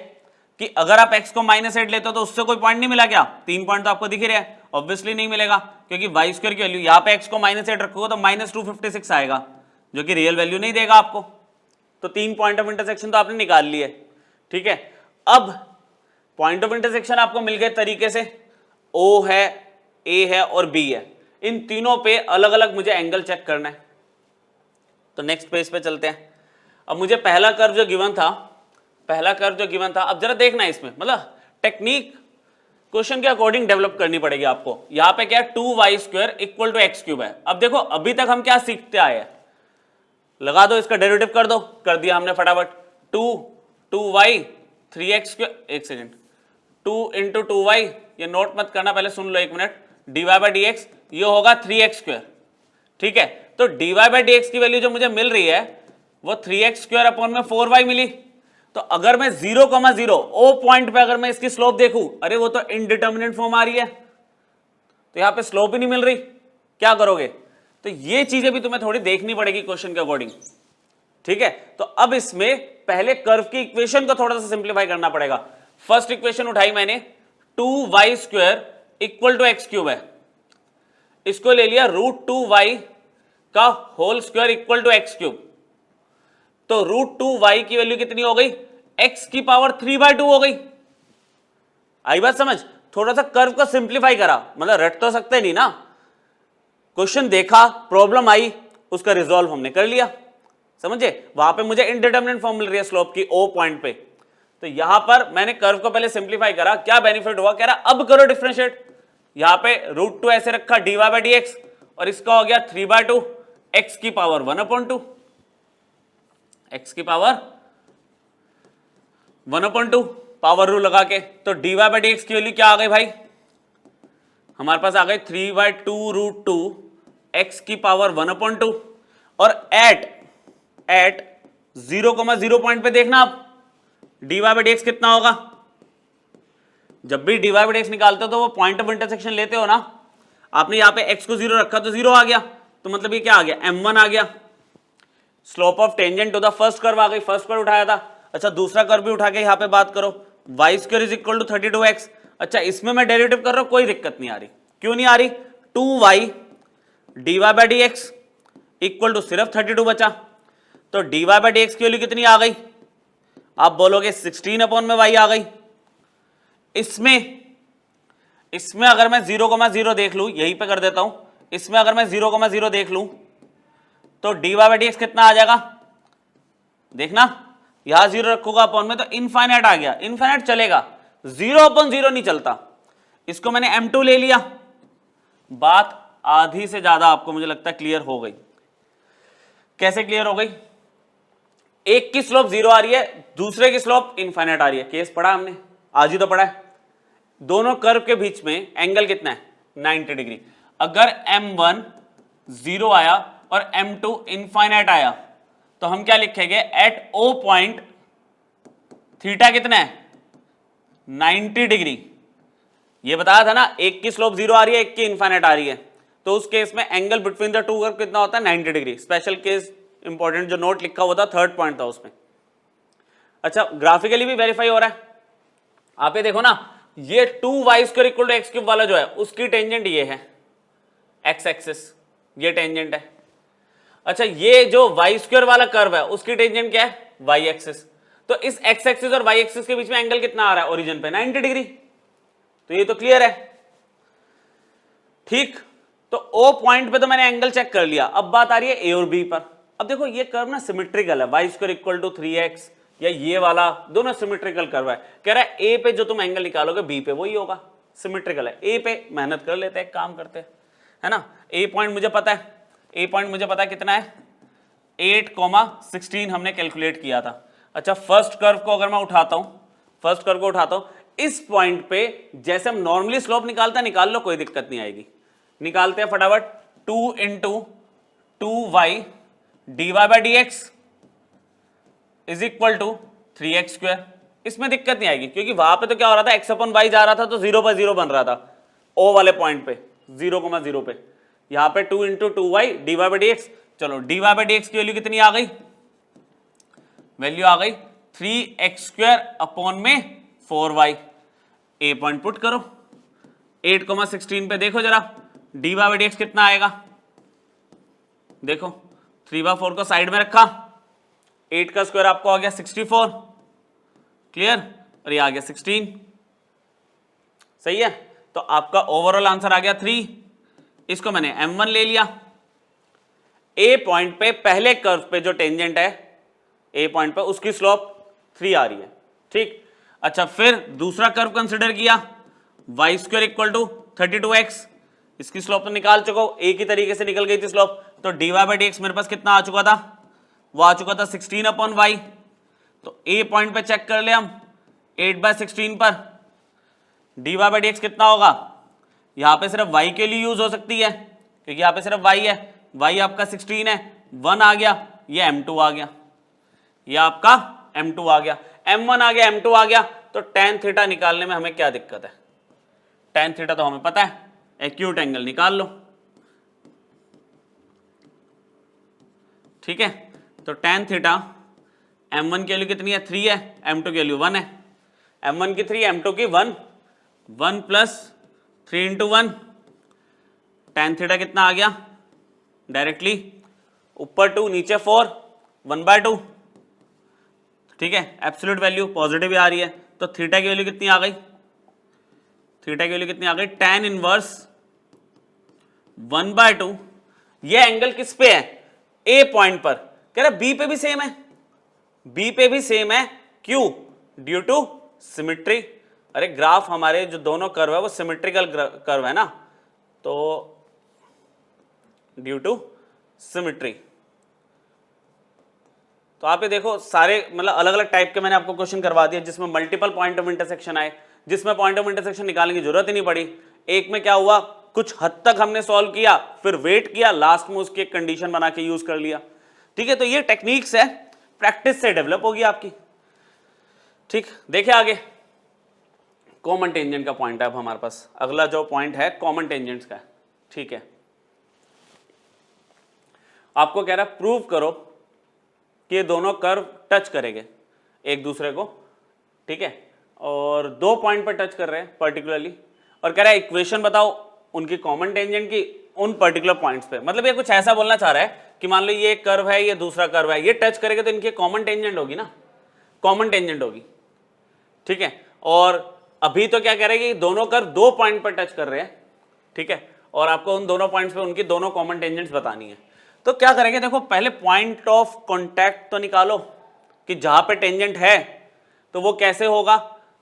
कि अगर आप x को -8 लेते हो तो उससे कोई पॉइंट नहीं मिला क्या? 3 पॉइंट तो आपको दिख रहे हैं, ऑब्वियसली नहीं मिलेगा, क्योंकि वाई स्क्वायर की वैल्यू यहाँ पे x को -8 रखोगे तो -256 आएगा, जो कि रियल वैल्यू नहीं देगा आपको। तो 3 पॉइंट ऑफ इंटरसेक्शन तो आपने निकाल लिए, ठीक है। अब पॉइंट ऑफ इंटरसेक्शन आपको मिल गए तरीके से, O है, A है और B है, इन तीनों पे अलग अलग मुझे एंगल चेक करना है। तो नेक्स्ट पेज पे चलते हैं। अब मुझे पहला कर्व जो गिवन था, अब जरा देखना है इसमें, मतलब टेक्निक क्वेश्चन के अकॉर्डिंग डेवलप करनी पड़ेगी आपको। यहां पे क्या 2y² इक्वल टू x³ है। अब देखो अभी तक हम क्या सीखते आए हैं, लगा दो इसका डेरिवेटिव कर दो, कर दिया हमने फटाफट। 2y 3x², एक सेकेंड, 2 इंटू 2y, ये नोट मत करना, पहले सुन लो एक मिनट, dy/dx ये होगा 3x², ठीक है। तो dy/dx की वैल्यू जो मुझे मिल रही है वो 3x² अपॉन में 4y मिली। तो अगर मैं 0,0 ओ पॉइंट पे अगर मैं इसकी स्लोप देखूं, अरे वो तो इनडिटर्मिनेट फॉर्म आ रही है, तो यहां पे स्लोप ही नहीं मिल रही, क्या करोगे? तो ये चीजें भी तुम्हें थोड़ी देखनी पड़ेगी क्वेश्चन के अकॉर्डिंग, ठीक है। तो अब इसमें पहले कर्व की इक्वेशन को थोड़ा सा सिंप्लीफाई करना पड़ेगा। फर्स्ट इक्वेशन उठाई मैंने, 2y² इक्वल टू x³ है, इसको ले लिया √2y का whole square equal to x³। तो √2y की वैल्यू कितनी हो गई? x की पावर 3/2 हो गई। आई बात समझ? थोड़ा सा कर्व को सिंप्लीफाई करा, मतलब रट तो सकते नहीं ना, क्वेश्चन देखा, प्रॉब्लम आई, उसका रिजॉल्व हमने कर लिया, समझे? वहां पे मुझे इनडिटर्मिनेट फॉर्म मिल रही है स्लोप की ओ पॉइंट पे, तो यहां पर मैंने कर्व को पहले सिंप्लीफाई करा, क्या बेनिफिट हुआ? कह रहा अब करो डिफरेंशिएट। यहां पे √2 ऐसे रखा dy/dx, और इसका हो गया 3/2 x की पावर 1/2, x की पावर 1/2 पावर रूल लगा के। तो dy/dx की वैल्यू क्या आ गई भाई? हमारे पास आ गई 3/2 √2 x की पावर 1/2। और एट 0,0 पॉइंट पे देखना आप dy/dx कितना होगा। जब भी dy/dx निकालते हो तो वो पॉइंट ऑफ इंटरसेक्शन लेते हो ना, आपने यहां पे x को 0 रखा तो 0 आ गया, तो मतलब ये क्या आ गया? m1 आ गया। Slope of tangent to the first curve आ गई, फर्स्ट कर्व उठाया था। अच्छा दूसरा कर्व भी उठा के यहां पे बात करो, y² is equal to 32x। अच्छा इसमें मैं डेरिवेटिव कर रहा हूं, कोई दिक्कत नहीं आ रही, क्यों नहीं आ रही? 2y dy/dx इक्वल टू सिर्फ 32 बचा, तो dy/dx की वैल्यू कितनी आ गई? आप बोलोगे 16 अपॉन में y आ गई। इसमें अगर मैं 0,0 देख लूं, यहीं पे कर देता हूं, इसमें अगर मैं 0,0 देख लूं तो dy/dx कितना आ जाएगा? देखना, यहां 0 रखूंगा अपॉन में तो इनफाइनाइट आ गया, इनफाइनाइट चलेगा, 0/0 नहीं चलता। इसको मैंने m2 ले लिया, बात आधी से ज्यादा आपको मुझे लगता है क्लियर हो गई। कैसे क्लियर हो गई? एक की स्लोप 0 आ रही है, दूसरे की स्लोप इनफाइनाइट आ रही है, केस पढ़ा हमने, आज ही तो पढ़ा है। दोनों कर्व के बीच में एंगल कितना है? 90 डिग्री। अगर m1 0 आया और m2 इनफाइनाइट आया तो हम क्या लिखेंगे? एट ओ पॉइंट थीटा कितना है? 90 डिग्री। ये बताया था ना, एक की स्लोप 0 आ रही है, एक की इनफाइनाइट आ रही है, तो उस केस में angle between the two curve कितना होता है? 90 डिग्री। स्पेशल केस इंपॉर्टेंट जो नोट लिखा हुआ था, थर्ड पॉइंट था उसमें। अच्छा ग्राफिकली भी वेरीफाई हो रहा है, आप ये देखो ना, ये 2y² इक्वल टू x³ वाला जो है उसकी टेंजेंट ये है x एक्सिस, ये टेंजेंट है। अच्छा ये जो y² वाला कर्व है उसकी टेंजेंट क्या है? y axis. तो इस x एक्सिस और y एक्सिस के बीच में एंगल कितना आ रहा है ओरिजिन पे? 90 डिग्री। तो ये तो क्लियर है, ठीक। तो O पॉइंट पे तो मैंने एंगल चेक कर लिया, अब बात आ रही है A और B पर। अब देखो ये कर्व ना सिमेट्रिकल है, y² इक्वल टू 3x, या ये वाला दोनों सिमेट्रिकल कर्व है। कह रहा है A पे जो तुम एंगल निकालोगे B पे वही होगा, सिमेट्रिकल है। A पे मेहनत कर लेते हैं, काम करते हैं, है ना। A पॉइंट मुझे पता है, A पॉइंट मुझे पता है कितना है? 8,16 हमने कैलकुलेट किया था। अच्छा फर्स्ट कर्व को अगर मैं उठाता हूं, इस पॉइंट पे जैसे हम नॉर्मली स्लोप निकालते हैं, निकाल लो, कोई दिक्कत नहीं आएगी। निकालते हैं फटाफट, 2 into 2y dy/dx is equal to 3x²। इसमें दिक्कत नहीं आएगी क्योंकि वहां पे तो क्या हो रहा था, x/y जा रहा था तो 0/0 बन रहा था O वाले पॉइंट पे, 0,0 पे। यहां पे 2 इंटू 2y dy/dx, चलो dy/dx की वैल्यू कितनी आ गई? वैल्यू आ गई 3x² अपॉन में 4y। ए पॉइंट पुट करो, 8,16 पे देखो जरा dy/dx कितना आएगा। देखो 3/4 को साइड में रखा, 8 का स्क्वायर आपको आ गया 64, क्लियर, और ये आ गया 16, सही है। तो आपका ओवरऑल आंसर आ गया 3। इसको मैंने m1 ले लिया। ए पॉइंट पे पहले कर्व पे जो टेंजेंट है ए पॉइंट पे उसकी स्लोप 3 आ रही है, ठीक। अच्छा, फिर दूसरा कर्व कंसिडर किया y² इक्वल टू 32x, इसकी स्लोप तो निकाल चुका हूं, एक ही तरीके से निकल गई थी स्लोप। तो dy/dx मेरे पास कितना आ चुका था, वो आ चुका था 16/y। तो ए पॉइंट पे चेक कर ले हम 8/16 पर dy/dx कितना होगा। यहां पे सिर्फ y के लिए यूज हो सकती है क्योंकि यहां पे सिर्फ y है, y आपका 16 है, 1 आ गया, ये m2 आ गया, ये आपका m2 आ गया, m1 आ गया, m2 आ गया। तो tan थीटा निकालने में हमें क्या दिक्कत है, tan थीटा तो हमें पता है, एक्यूट एंगल निकाल लो, ठीक है। तो tan थीटा m1 की वैल्यू कितनी है, 3 है, m2 की वैल्यू 1 है, m1 की 3, m2 की 1, 1 प्लस 3 इंटू 1, tan थीटा कितना आ गया, डायरेक्टली ऊपर 2 नीचे 4, 1/2, ठीक है। एब्सोल्यूट वैल्यू पॉजिटिव आ रही है, तो थीटा की वैल्यू कितनी आ गई, थीटा की वैल्यू कितनी आ गई, tan इनवर्स 1/2। ये एंगल किस पे है, ए पॉइंट पर, कह रहा बी पे भी सेम है, बी पे भी सेम है, क्यों, ड्यू टू सिमेट्री। अरे ग्राफ हमारे जो दोनों कर्व है वो सिमेट्रिकल कर्व है ना, तो ड्यू टू सिमेट्री। तो आप ये देखो सारे मतलब अलग अलग टाइप के मैंने आपको क्वेश्चन करवा दिए जिसमें मल्टीपल पॉइंट ऑफ इंटरसेक्शन आए, जिसमें पॉइंट ऑफ इंटरसेक्शन निकालने की जरूरत ही नहीं पड़ी। एक में क्या हुआ, कुछ हद तक हमने सॉल्व किया, फिर वेट किया, लास्ट में उसकी एक कंडीशन बना के यूज कर लिया, ठीक है। तो ये टेक्निक्स है, प्रैक्टिस से डेवलप होगी आपकी, ठीक। देखिए आगे कॉमन टेंजेंट का पॉइंट है अब हमारे पास, अगला जो पॉइंट है कॉमन टेंजेंट्स का, ठीक है। आपको कह रहा है प्रूव करो कि ये दोनों कर्व टच करेंगे एक दूसरे को, ठीक है, और 2 पॉइंट पर टच कर रहे हैं पर्टिकुलरली, और कह रहा है इक्वेशन बताओ उनकी कॉमन टेंजेंट की उन पर्टिकुलर पॉइंट्स पे। मतलब ये कुछ ऐसा बोलना चाह रहा है कि मान लो ये एक कर्व है, ये दूसरा कर्व है, ये टच करेगा तो इनकी कॉमन टेंजेंट होगी ना, कॉमन टेंजेंट होगी, ठीक है। और अभी तो क्या कह रहे हैं कि दोनों कर्व 2 पॉइंट पर टच कर रहे हैं, ठीक है, और आपको उन दोनों पॉइंट्स पे उनकी दोनों कॉमन टेंजेंट्स बतानी है। तो क्या करेंगे, देखो पहले पॉइंट ऑफ कांटेक्ट तो निकालो कि जहां पे टेंजेंट है तो वो कैसे होगा,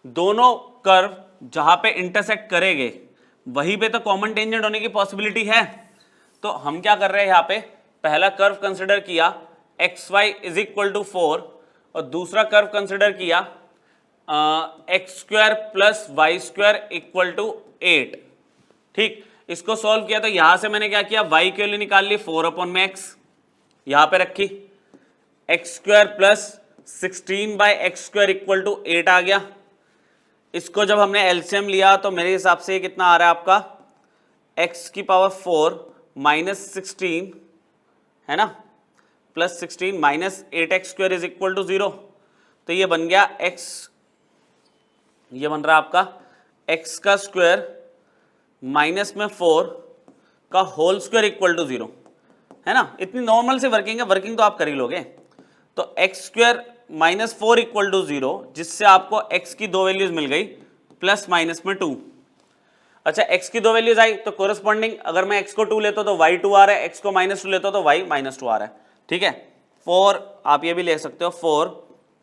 दोनों कर्व जहां पे इंटरसेक्ट करेंगे वहीं पे तो कॉमन टेंजेंट होने की पॉसिबिलिटी है। तो हम क्या कर रहे हैं, यहां पे पहला कर्व कंसिडर किया xy इज इक्वल टू 4 और दूसरा कर्व कंसिडर किया x² plus y² equal to 8, ठीक। इसको सॉल्व किया तो यहां से मैंने क्या किया, y की वैल्यू निकाल ली 4/x, यहां पे रखी, x² plus 16/x² equal to 8 आ गया। इसको जब हमने एलसीएम लिया तो मेरे हिसाब से कितना आ रहा है आपका, x की पावर 4 माइनस 16 है ना, plus 16 minus 8x² is equal to 0। तो ये बन गया x, ये बन रहा है आपका x का स्क्वायर माइनस में 4 का होल स्क्वायर इक्वल टू 0, है ना। इतनी नॉर्मल से वर्किंग है, वर्किंग तो आप कर ही लोगे। तो x² माइनस 4 इक्वल टू 0, जिससे आपको x की 2 वैल्यूज मिल गई, प्लस माइनस में 2। अच्छा, x की 2 वैल्यूज आई तो कोरस्पॉन्डिंग अगर मैं x को 2 लेता हूं तो y 2 आ रहा है, x को -2 लेता हूं तो y -2 आ रहा है, ठीक है। 4 आप ये भी ले सकते हो, 4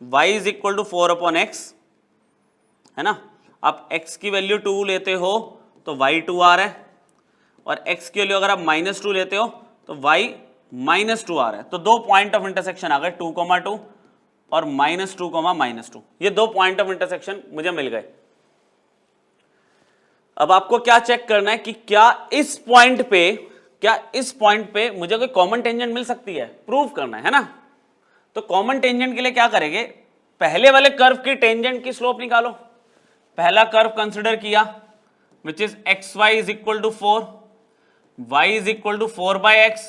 y is equal to 4/x, है ना। आप x की वैल्यू 2 लेते हो तो y 2 आ रहा है, और x की वैल्यू अगर आप -2 लेते हो तो y -2 आ रहा है। तो 2 पॉइंट ऑफ इंटरसेक्शन आ गए, 2,2 और -2,-2। ये 2 पॉइंट ऑफ इंटरसेक्शन मुझे मिल गए। अब आपको क्या चेक करना है कि क्या इस पॉइंट पे मुझे कोई कॉमन टेंजेंट मिल सकती है, प्रूव करना है ना। तो कॉमन टेंजेंट के लिए क्या करेंगे, पहले वाले कर्व की टेंजेंट की स्लोप निकालो। पहला कर्व कंसिडर किया which is xy is equal to 4, y is equal to 4/x,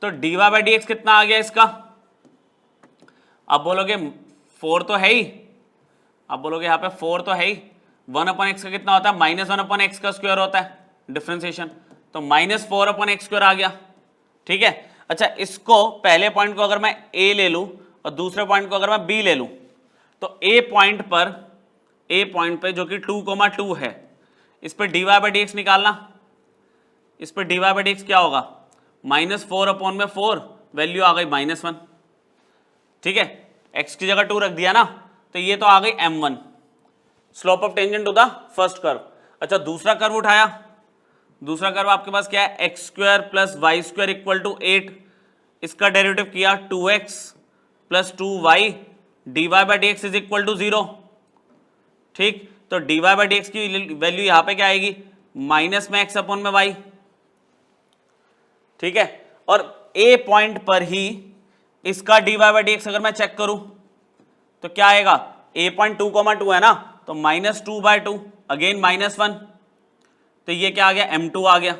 तो dy/dx कितना आ गया इसका। अब बोलोगे 4 तो है ही, आप बोलोगे यहाँ पे 4 तो है ही, 1/x का कितना होता है, -1/x का स्क्वायर होता है डिफरेंशिएशन, तो -4/x² आ गया। ठीक है, अच्छा इसको पहले पॉइंट को अगर मैं a ले लूं और दूसरे पॉइंट को अगर मैं b ले लूं, तो a पॉइंट पे जो कि 2,2 है, इस पे dy/dx निकालना, इस पे dy/dx क्या होगा, -4/4, वैल्यू आ गई -1। ठीक है, x की जगह 2 रख दिया ना, तो ये तो आ गई m1, slope of tangent to the first curve. अच्छा दूसरा कर्व उठाया, दूसरा कर्व आपके पास क्या है, x² + y² = 8, इसका डेरिवेटिव किया 2x + 2y, dy/dx = 0। ठीक, तो dy/dx की वैल्यू यहां पे क्या आएगी, माइनस में x/y। ठीक है, और a पॉइंट पर ही इसका dy/dx अगर मैं चेक करूं तो क्या आएगा, a पॉइंट 2,2 है ना, तो -2/2, अगेन -1, तो ये क्या आ गया, m2 आ गया,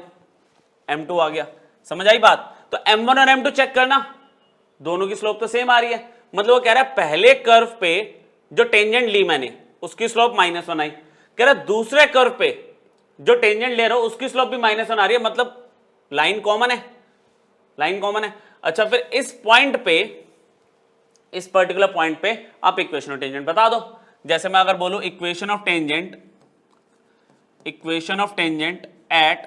m2 आ गया। समझ आई बात, तो m1 और m2 चेक करना, दोनों की स्लोप तो सेम आ रही है, मतलब वो कह रहा है पहले कर्व पे जो टेंजेंट ली मैंने उसकी स्लोप -1 आई, कह रहा है दूसरे कर्व पे जो टेंजेंट ले रहा हूं उसकी स्लोप भी -1 आ रही है, मतलब लाइन कॉमन है, लाइन कॉमन है। अच्छा फिर इस पॉइंट पे, इस पर्टिकुलर पॉइंट पे आप इक्वेशन ऑफ टेंजेंट बता दो। जैसे मैं अगर बोलूं equation of tangent at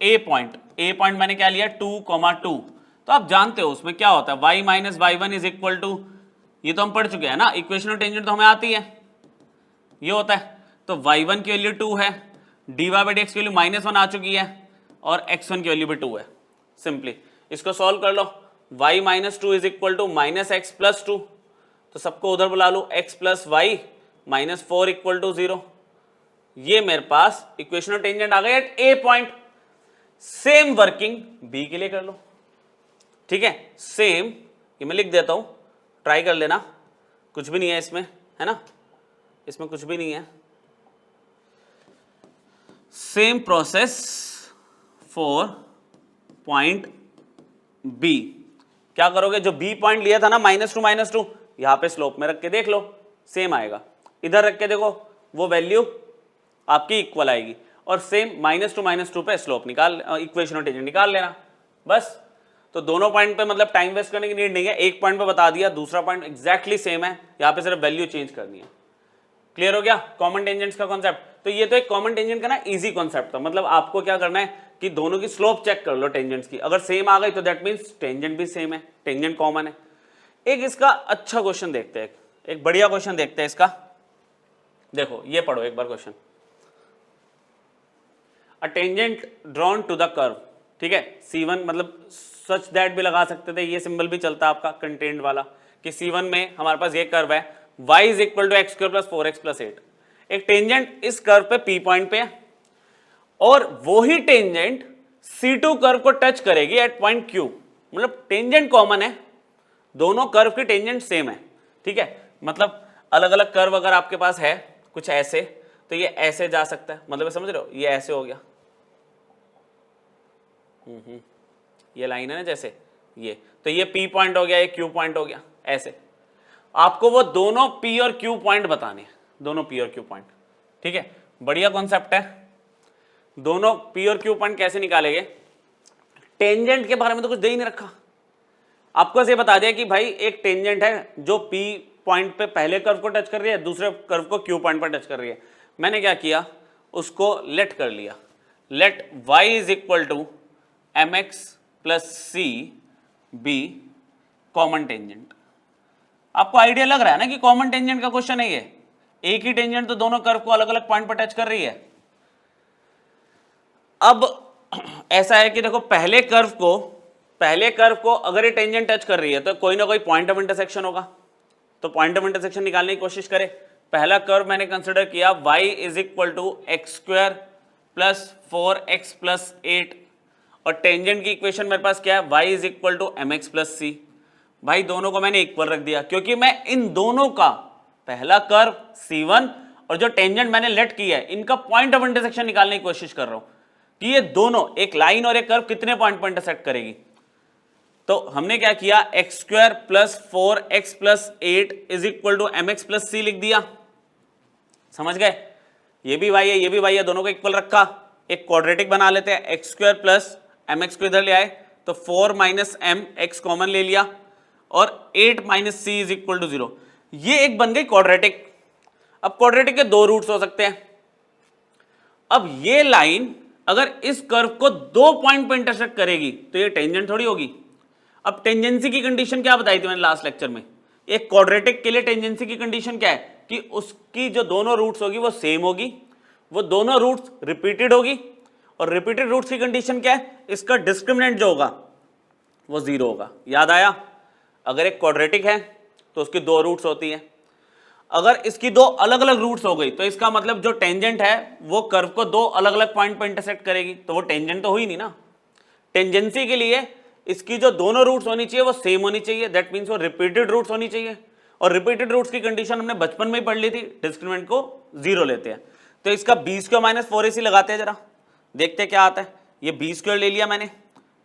A point, A point मैंने क्या लिया 2,2, तो आप जानते हो उसमें क्या होता है, y - y1 = ये तो हम पढ़ चुके हैं ना, इक्वेशन ऑफ टेंजेंट तो हमें आती है, ये होता है, तो y1 की वैल्यू 2 है, dy/dx की वैल्यू -1 आ चुकी है, और x1 की वैल्यू भी 2 है। सिंपली इसको सॉल्व कर लो, y - 2 = -x + 2, तो सबको उधर बुला लो, x + y -4 = 0। ये मेरे पास इक्वेशन ऑफ टेंजेंट आ गई एट ए पॉइंट। सेम वर्किंग बी के लिए कर लो। ठीक है, सेम, ये मैं लिख देता हूं, ट्राई कर लेना, कुछ भी नहीं है इसमें, है ना, इसमें कुछ भी नहीं है। Same process for point b, क्या करोगे, जो बी पॉइंट लिया था ना -2, यहां पे स्लोप में रख के देख लो, सेम आएगा, इधर रख के देखो वो वैल्यू आपकी इक्वल आएगी, और सेम -2 पे स्लोप निकाल, इक्वेशन ऑफ टेंजेंट निकाल लेना बस। तो दोनों पॉइंट पे मतलब टाइम वेस्ट करने की नीड नहीं है, एक पॉइंट पे बता दिया, दूसरा पॉइंट एग्जैक्टली सेम है, यहां पे सिर्फ वैल्यू चेंज करनी है। क्लियर हो गया कॉमन टेंजेंट्स का कॉन्सेप्ट। तो ये तो एक कॉमन टेंजेंट का ना इजी कॉन्सेप्ट था, मतलब आपको क्या करना है कि दोनों की स्लोप चेक कर लो टेंजेंट्स की, अगर सेम आ गई तो दैट मींस टेंजेंट भी सेम है, टेंजेंट कॉमन है। एक इसका अच्छा क्वेश्चन देखते हैं, एक बढ़िया क्वेश्चन देखते हैं इसका, देखो ये पढ़ो एक बार question, a tangent drawn to the curve, ठीक है, C1 मतलब सच दैट भी लगा सकते थे, ये सिंबल भी चलता है आपका कंटेंट वाला, कि C1 में हमारे पास ये कर्व है y = x² + 4x + 8, एक टेंजेंट इस कर्व पे P पॉइंट पे है, और वही टेंजेंट C2 कर्व को टच करेगी एट पॉइंट Q, मतलब टेंजेंट कॉमन है, दोनों कर्व की टेंजेंट सेम है। ठीक है, मतलब अलग अलग कर्व अगर आपके पास है कुछ ऐसे, तो ये ऐसे जा सकता है, मतलब समझ रहे हो, ये ऐसे हो गया, ये लाइन है ना जैसे ये, तो ये P पॉइंट हो गया, ये Q पॉइंट हो गया, ऐसे आपको वो दोनों P और Q पॉइंट बताने हैं, दोनों P और Q पॉइंट। ठीक है, बढ़िया कॉन्सेप्ट है। दोनों P और Q पॉइंट कैसे निकालेंगे, टेंजेंट के बारे में तो कुछ दे ही नहीं रखा, आपको ऐसे बता दिया कि भाई एक टेंजेंट है जो P पॉइंट पे पहले कर्व को टच कर रही है, दूसरे कर्व को Q पॉइंट पर टच कर रही है। मैंने क्या किया, उसको लेट कर लिया, let y = mx + c be common tangent. आपको आइडिया लग रहा है ना कि कॉमन टेंजेंट का क्वेश्चन है ये, एक ही टेंजेंट तो दोनों कर्व को अलग अलग पॉइंट पर टच कर रही है। अब ऐसा है कि देखो पहले कर्व को अगर ये टेंजेंट टच कर रही है तो कोई ना कोई पॉइंट ऑफ इंटरसेक्शन होगा, तो पॉइंट ऑफ इंटरसेक्शन निकालने की कोशिश करें। पहला कर्व मैंने कंसिडर किया y = x² + 4x + 8, और टेंजेंट की इक्वेशन मेरे पास क्या है, y = mx + c। भाई दोनों को मैंने इक्वल रख दिया, क्योंकि मैं इन दोनों का पहला कर्व C1 और जो टेंजेंट मैंने लेट किया है इनका पॉइंट ऑफ इंटरसेक्शन निकालने की कोशिश कर रहा हूं कि ये दोनों, एक लाइन और एक कर्व कितने पॉइंट पर इंटरसेक्ट करेगी। तो हमने क्या किया, x square plus 4x plus 8 is equal to m x plus c लिख दिया। समझ गए, ये भी y है ये भी y है, दोनों को इक्वल रखा। एक क्वाड्रेटिक बना लेते हैं, x square plus m x को इधर ले आए तो 4 माइनस एम एक्स कॉमन ले लिया और 8 minus c is equal to 0। ये एक बन गई क्वाड्रेटिक। अब क्वाड्रेटिक के दो रूट्स हो सकते हैं। अब ये लाइन अगर इस कर्व को दो पॉइंट पे इंटरसेक्ट करेगी तो ये टेंजेंट थोड़ी होगी। अब टेंजेंसी की कंडीशन क्या बताई थी मैंने लास्ट लेक्चर में, एक क्वाड्रेटिक के लिए टेंजेंसी की कंडीशन क्या है कि उसकी जो दोनों रूट्स होगी वो सेम होगी, वो दोनों रूट्स रिपीटेड होगी, और रिपीटेड रूट्स की कंडीशन क्या है, इसका डिस्क्रिमिनेंट जो होगा वो 0 होगा। याद आया, अगर एक क्वाड्रेटिक है तो उसकी दो रूट्स होती है, अगर इसकी दो अलग अलग रूट्स हो गई तो इसका मतलब जो टेंजेंट है वो कर्व को दो अलग अलग पॉइंट पर इंटरसेक्ट करेगी, तो वो टेंजेंट तो हुई नहीं ना। टेंजेंसी के लिए इसकी जो दोनों रूट्स होनी चाहिए वो सेम होनी चाहिए, दैट मीन्स वो रिपीटेड रूट्स होनी चाहिए, और रिपीटेड रूट्स की कंडीशन हमने बचपन में ही पढ़ ली थी, डिस्क्रिमिनेंट को 0 लेते हैं। तो इसका बी स्क्वायर माइनस 4ac लगाते हैं, जरा देखते हैं क्या आता है। ये बी स्क्वायर ले लिया मैंने,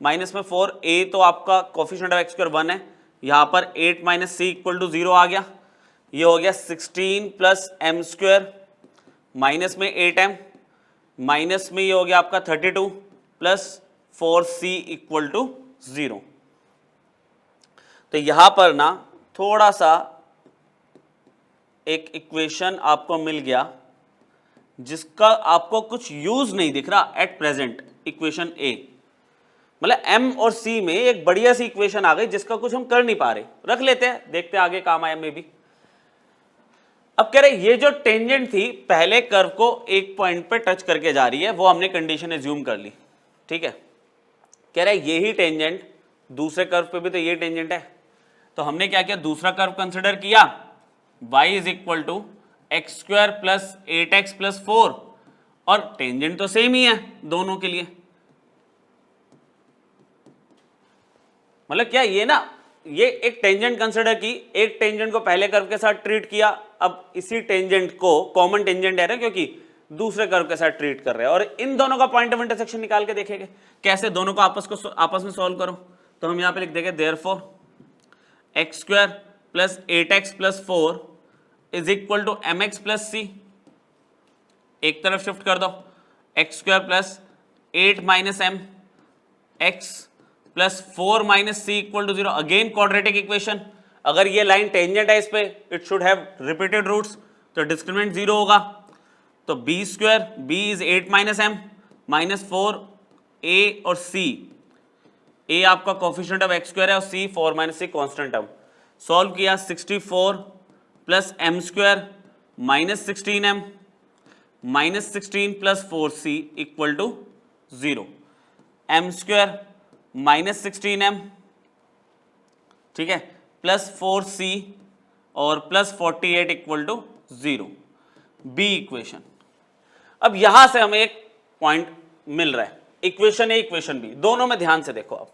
माइनस में 4a तो आपका कोफिशिएंट ऑफ एक्स स्क्वायर 1 है, यहाँ पर 8 माइनस सी इक्वल टू 0 आ गया। ये हो गया 16 प्लस एम स्क्वायर माइनस में 8m माइनस में ये हो गया आपका 32 प्लस 4c इक्वल टू 0। तो यहां पर ना थोड़ा सा एक इक्वेशन आपको मिल गया जिसका आपको कुछ यूज नहीं दिख रहा एट प्रेजेंट, इक्वेशन ए। मतलब एम और सी में एक बढ़िया सी इक्वेशन आ गई जिसका कुछ हम कर नहीं पा रहे, रख लेते हैं, देखते हैं आगे काम आया में भी। अब कह रहे ये जो टेंजेंट थी पहले कर्व को एक पॉइंट पे टच करके जा रही है, वो हमने कंडीशन एज्यूम कर ली, ठीक है। कह रहे यही टेंजेंट दूसरे कर्व पे भी तो ये टेंजेंट है, तो हमने क्या किया, दूसरा कर्व कंसिडर किया, y is equal to x square plus 8x plus 4, और टेंजेंट तो सेम ही है दोनों के लिए। मतलब क्या ये ना, ये एक टेंजेंट कंसिडर की, एक टेंजेंट को पहले कर्व के साथ ट्रीट किया, अब इसी टेंजेंट को कॉमन टेंजेंट है क्योंकि दूसरे कर्व के साथ ट्रीट कर रहे हैं, और इन दोनों का पॉइंट ऑफ इंटरसेक्शन निकाल के देखेंगे कैसे दोनों को आपस में सॉल्व करो। तो हम यहां पे लिख देंगे therefore x square plus 8x plus 4 is equal to m x plus c. एक तरफ शिफ्ट कर दो, x square plus 8 minus m x plus 4 minus c equal to 0। Again quadratic equation, अगर ये लाइन टेंजेंट है इस पे, it should have repeated roots, तो डिस्क्रिमिनेंट 0 होगा। तो b square, b is 8 minus m minus 4 a और सी, ए आपका कोफिशिएंट ऑफ एक्स स्क्वायर है और c 4 minus c constant term. Solve किया 64 plus m square minus 16m minus 16 plus 4c equal to 0। M square minus 16m, ठीक है, plus 4c और plus 48 equal to 0, b equation. अब यहां से हमें एक पॉइंट मिल रहा है, इक्वेशन ए इक्वेशन बी, दोनों में ध्यान से देखो, आप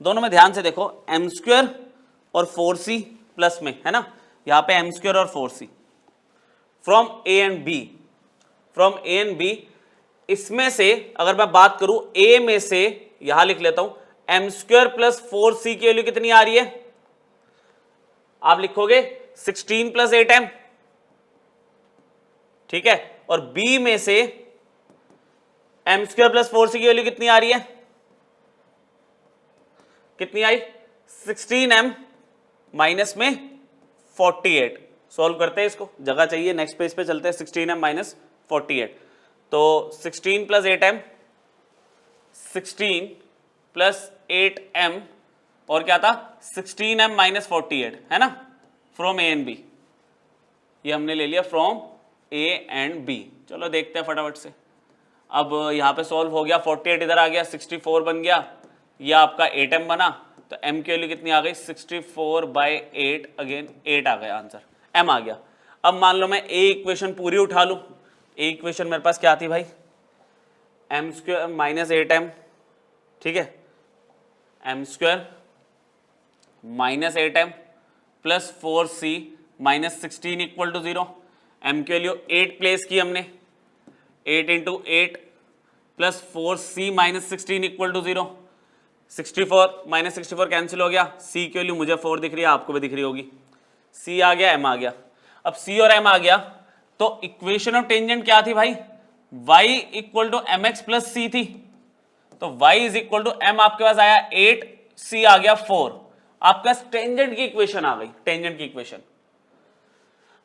दोनों में ध्यान से देखो, एम स्क्वायर और 4c प्लस में है ना, यहां पे एम स्क्वायर और 4c from a and b, from a and b. इसमें से अगर मैं बात करूं ए में से, यहां लिख लेता हूं एम स्क्वायर प्लस 4c की वैल्यू कितनी आ रही है, आप लिखोगे 16 प्लस 8m, ठीक है, और बी में से एम स्क्वायर प्लस 4c की वैल्यू कितनी आ रही है, कितनी आई 16m माइनस में 48। सॉल्व करते हैं इसको, जगह चाहिए, नेक्स्ट पेज पे चलते हैं। 16m माइनस 48, तो 16 प्लस 8m, 16 प्लस 8m और क्या था 16m माइनस 48, है ना, फ्रॉम ए एंड बी। ये हमने ले लिया फ्रॉम ए एंड बी। चलो देखते हैं फटाफट से। अब यहाँ पे सॉल्व हो गया, 48 इधर आ गया, 64 बन गया, ये आपका 8m बना, तो m की वैल्यू कितनी आ गई 64/8, अगेन 8 आ गया आंसर, m आ गया। अब मान लो मैं ए इक्वेशन पूरी उठा लूं, ए इक्वेशन मेरे पास क्या आती भाई, एम स्क्वायर माइनस 8m, ठीक है, m square minus 8m plus 4c minus 16 equal to 0। m की वैल्यू 8 प्लेस की हमने, 8 into 8 plus 4c minus 16 equal to 0। 64 minus 64 cancel हो गया, सी की वैल्यू मुझे 4 दिख रही है, आपको भी दिख रही होगी, सी आ गया, एम आ गया। अब सी और एम आ गया तो इक्वेशन ऑफ टेंजेंट क्या थी भाई, y equal to m x plus c थी, तो y is equal to m आपके पास आया 8, c आ गया 4, आपका टेंजेंट की इक्वेशन आ गई, टेंजेंट की इक्वेशन।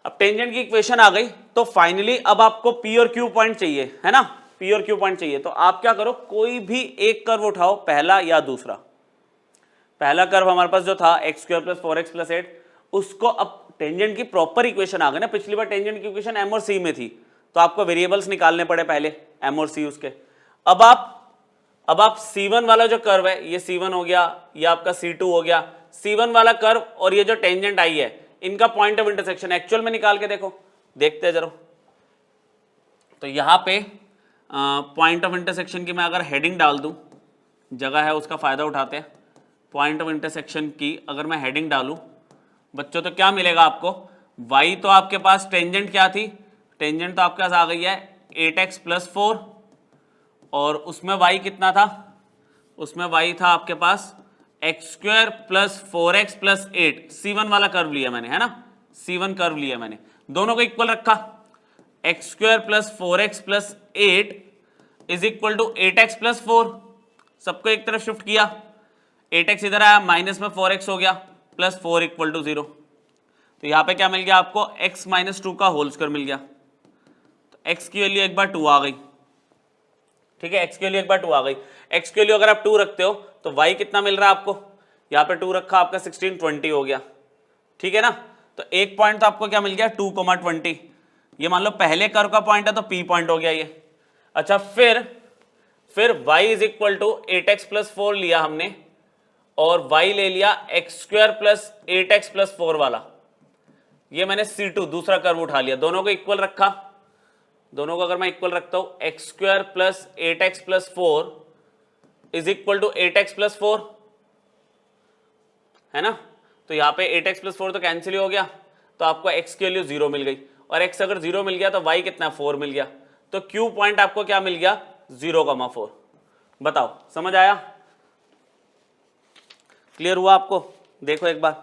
अब टेंजेंट की इक्वेशन आ गई तो फाइनली अब आपको p और q पॉइंट चाहिए, है ना, p और q पॉइंट चाहिए, तो आप क्या करो, कोई भी एक कर्व उठाओ, पहला या दूसरा। पहला कर्व हमारे पास जो था x square plus 4x plus 8, उसको अब टेंजेंट की प्रॉपर इक्वेशन आ गई ना, पिछली बार टेंजेंट की इक्वेशन m और c में थी, तो आपको वेरिएबल्स निकालने पड़े पहले m और c उसके। अब आप C1 वाला जो कर्व है, ये C1 हो गया, ये आपका C2 हो गया, C1 वाला कर्व और ये जो टेंजेंट आई है, इनका पॉइंट ऑफ इंटरसेक्शन एक्चुअल में निकाल के देखो, देखते हैं जरा। तो यहाँ पे पॉइंट ऑफ इंटरसेक्शन की मैं अगर हेडिंग डाल दूं, जगह है उसका फायदा उठाते हैं, पॉइंट ऑफ इंटरसेक्शन की अगर मैं हेडिंग डालूं बच्चों, तो क्या मिलेगा आपको, y तो आपके पास टेंजेंट क्या थी, टेंजेंट तो आपके पास आ गई है 8x प्लस 4, और उसमें y कितना था, उसमें y था आपके पास x square plus 4x plus 8, C1 वाला कर्व लिया मैंने, है ना, C1 कर्व लिया मैंने, दोनों को इक्वल रखा, x square plus 4x plus 8 is equal to 8x plus 4, सबको एक तरफ शिफ्ट किया, 8x इधर आया, माइनस में 4x हो गया, प्लस 4 इक्वल टू 0, तो यहां पे क्या मिल गया आपको, x माइनस 2 का होल स्क्वायर मिल गया, तो x की वैल्यू एक बार 2 आ गई, ठीक है, x की वैल्यू एक बार 2 आ गई, x की वैल्यू अगर आप 2 रखते हो तो y कितना मिल रहा है आपको, यहाँ पे 2 रखा, आपका 16 20 हो गया, ठीक है ना, तो एक पॉइंट तो आपको क्या मिल गया 2,20, ये मान लो पहले कर्व का पॉइंट है तो p पॉइंट हो गया ये। अच्छा फिर y is equal to 8x plus 4 लिया हमने, और y ले लिया x square plus 8x plus 4 वाला, ये मैंने C2 दूसरा कर्व उठा लिया, दोनों को इक्वल रखा, दोनों को अगर मैं इक्वल रखता हूं, x square plus 8x plus 4 is equal to 8x plus 4, है ना, तो यहां पे 8x प्लस 4 तो कैंसिल हो गया, तो आपको x की वैल्यू 0 मिल गई, और x अगर 0 मिल गया तो y कितना 4 मिल गया, तो q पॉइंट आपको क्या मिल गया 0,4। बताओ समझ आया, क्लियर हुआ आपको, देखो एक बार,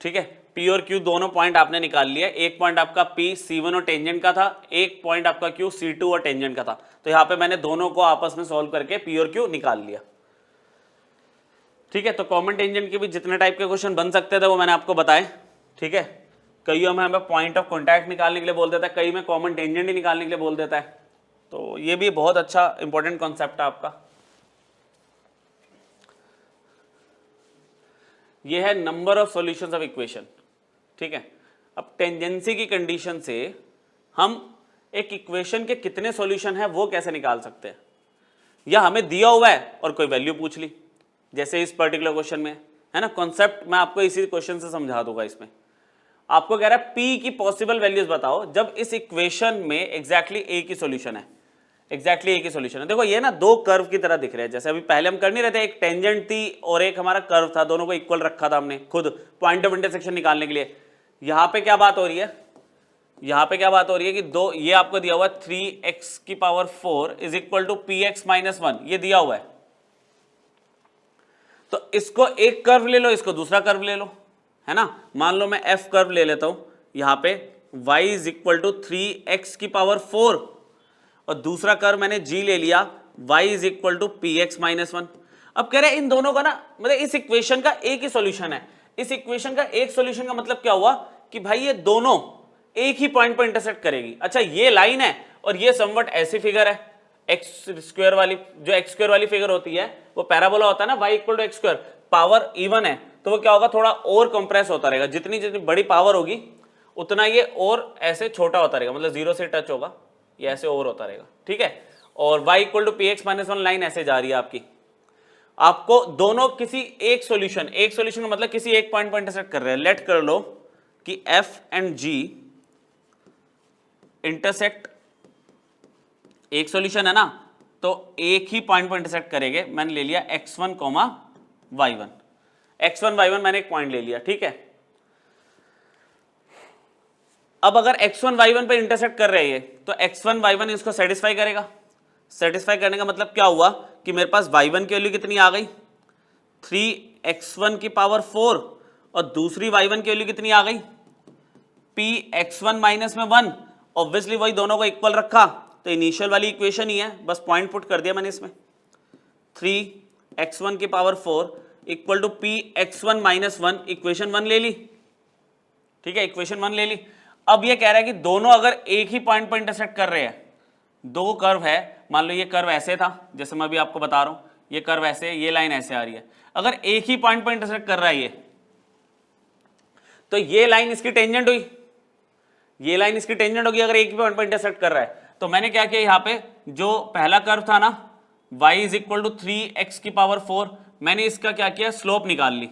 ठीक है, P और Q दोनों पॉइंट आपने निकाल लिया, एक पॉइंट आपका P C1 और टेंजेंट का था, एक पॉइंट आपका Q C2 और टेंजेंट का था, तो यहां पे मैंने दोनों को आपस में सॉल्व करके P और Q निकाल लिया, ठीक है। तो कॉमन टेंजेंट के भी जितने टाइप के क्वेश्चन बन सकते थे वो मैंने आपको बताए, ठीक है, कई में हमें पॉइंट ऑफ कॉन्टैक्ट निकालने के लिए बोल देता है, कई में कॉमन टेंजेंट ही निकालने के लिए बोल देता है, तो ये भी बहुत अच्छा इंपॉर्टेंट कॉन्सेप्ट है आपका। ये है number of solutions of equation, ठीक है। अब टेंजेंसी की कंडीशन से हम एक इक्वेशन के कितने सॉल्यूशन है वो कैसे निकाल सकते हैं, या हमें दिया हुआ है और कोई वैल्यू पूछ ली, जैसे इस पर्टिकुलर क्वेश्चन में है ना, कॉन्सेप्ट मैं आपको इसी क्वेश्चन से समझा दूंगा। इसमें आपको कह रहा है P की पॉसिबल वैल्यूज बताओ जब इस इक्वेशन में एग्जैक्टली A की सॉल्यूशन है, एग्जैक्टली A की सॉल्यूशन है। देखो ये ना दो कर्व की तरह दिख रहे हैं, जैसे अभी पहले हम कर नहीं रहे थे, एक टेंजेंट थी और एक हमारा कर्व था, दोनों को इक्वल रखा था हमने खुद पॉइंट ऑफ इंटरसेक्शन निकालने के लिए। यहां पे क्या बात हो रही है, यहां पे क्या बात हो रही है कि दो, ये आपको दिया हुआ 3x की power 4 is equal to px minus 1, ये दिया हुआ है, तो इसको एक कर्व ले लो, इसको दूसरा कर्व ले लो, है ना। मान लो मैं f कर्व ले लेता हूं, यहां पे y is equal to 3x की पावर 4, और दूसरा कर्व मैंने g ले लिया, y is equal to px minus 1। अब कह रहे हैं इन दोनों का ना, मतलब इस इक्वेशन का एक ही सॉल्यूशन है, इस इक्वेशन का एक सॉल्यूशन का मतलब क्या हुआ कि भाई ये दोनों एक ही पॉइंट पर इंटरसेक्ट करेगी। अच्छा ये लाइन है और ये समवट ऐसी फिगर है, एक्स स्क्वायर वाली, जो एक्स स्क्वायर वाली फिगर होती है वो पैराबोला होता है ना, y equal to x square, power even है तो वो क्या होगा, थोड़ा और कंप्रेस होता रहेगा, जितनी जितनी बड़ी पावर होगी उतना ये और ऐसे छोटा होता रहेगा, मतलब जीरो से टच होगा, ये ऐसे और होता रहेगा, ठीक है। और y equal to px minus 1 line ऐसे जा रही है आपकी, आपको दोनों किसी एक सॉल्यूशन, एक सॉल्यूशन का मतलब किसी एक पॉइंट पर इंटरसेक्ट कर रहे हैं। लेट कर लो कि f एंड g इंटरसेक्ट, एक सॉल्यूशन है ना, तो एक ही पॉइंट पर इंटरसेक्ट करेंगे। मैंने ले लिया x1, y1, x1 y1 मैंने एक पॉइंट ले लिया, ठीक है। अब अगर x1 y1 पे इंटरसेक्ट कर रहे हैं तो x1 y1 इसको सेटिस्फाई करेगा, सेटिस्फाई करने का मतलब क्या हुआ कि मेरे पास y1 की वैल्यू कितनी आ गई 3x1 की पावर 4 और दूसरी y1 की वैल्यू कितनी आ गई px1 माइनस में 1। ऑब्वियसली वही दोनों को इक्वल रखा तो इनिशियल वाली इक्वेशन ही है, बस पॉइंट पुट कर दिया मैंने इसमें। 3x1 की power 4 equal to px1 minus 1, equation 1 ले ली। ठीक है, इक्वेशन 1 ले ली। अब ये कह रहा है कि दोनों अगर एक ही पॉइंट पर इंटरसेक्ट कर रहे हैं, दो कर्व है, मान लो ये कर्व ऐसे था जैसे मैं अभी आपको बता रहा हूं, ये कर्व ऐसे, ये लाइन ऐसे आ रही है, अगर एक ही पॉइंट पर इंटरसेक्ट कर रहा है ये, तो ये लाइन इसकी टेंजेंट हुई, ये लाइन इसकी टेंजेंट होगी अगर एक ही पॉइंट पर इंटरसेक्ट कर रहा है। तो मैंने क्या किया, यहाँ पे जो पहला कर्व था ना y is equal to 3x की पावर 4, मैंने इसका क्या किया, स्लोप निकाल ली,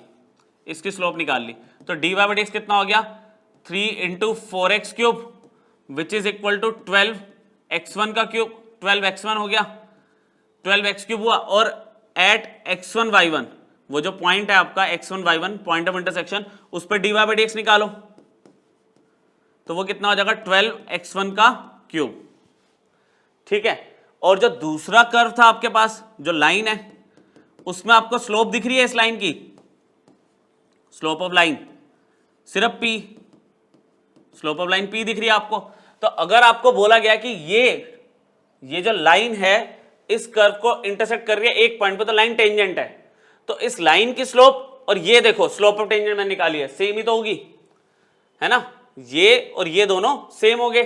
इसकी स्लोप निकाल ली। तो dy बाई dx कितना हो गया 3 into 4x cube which is equal to 12x1 का क्यूब, 12x1 हो गया, 12x क्यूब हुआ। और एट x1 y1, वो जो पॉइंट है आपका x1 y1 point of intersection, उस पर dy बाई dx निकालो तो वो कितना हो जाएगा 12x1 का क्यूब। ठीक है, और जो दूसरा कर्व था आपके पास, जो लाइन है, उसमें आपको स्लोप दिख रही है इस लाइन की, स्लोप ऑफ लाइन सिर्फ p, slope of line p दिख रही है आपको। तो अगर आपको बोला गया कि ये जो लाइन है इस कर्व को इंटरसेक्ट कर रही है एक पॉइंट पे, तो लाइन टेंजेंट है, तो इस लाइन की स्लोप और ये देखो स्लोप ऑफ टेंजेंट मैंने निकाली है, सेम ही तो होगी, है ना, ये और ये दोनों सेम हो गए।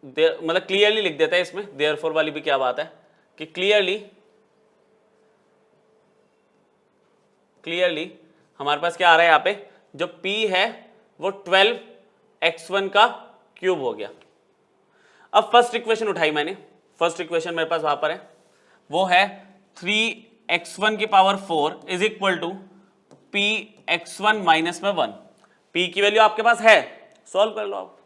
मतलब क्लियरली लिख देता है इसमें, देयरफॉर वाली भी क्या बात है कि क्लियरली हमारे पास क्या आ रहा है, यहाँ पे जो p है वो 12x1 का क्यूब हो गया। अब फर्स्ट इक्वेशन उठाई मैंने, फर्स्ट इक्वेशन मेरे पास वहां पर है, वो है 3x1 की power 4 is equal to px1 minus में 1। p की वैल्यू आपके पास है, सॉल्व कर लो आप।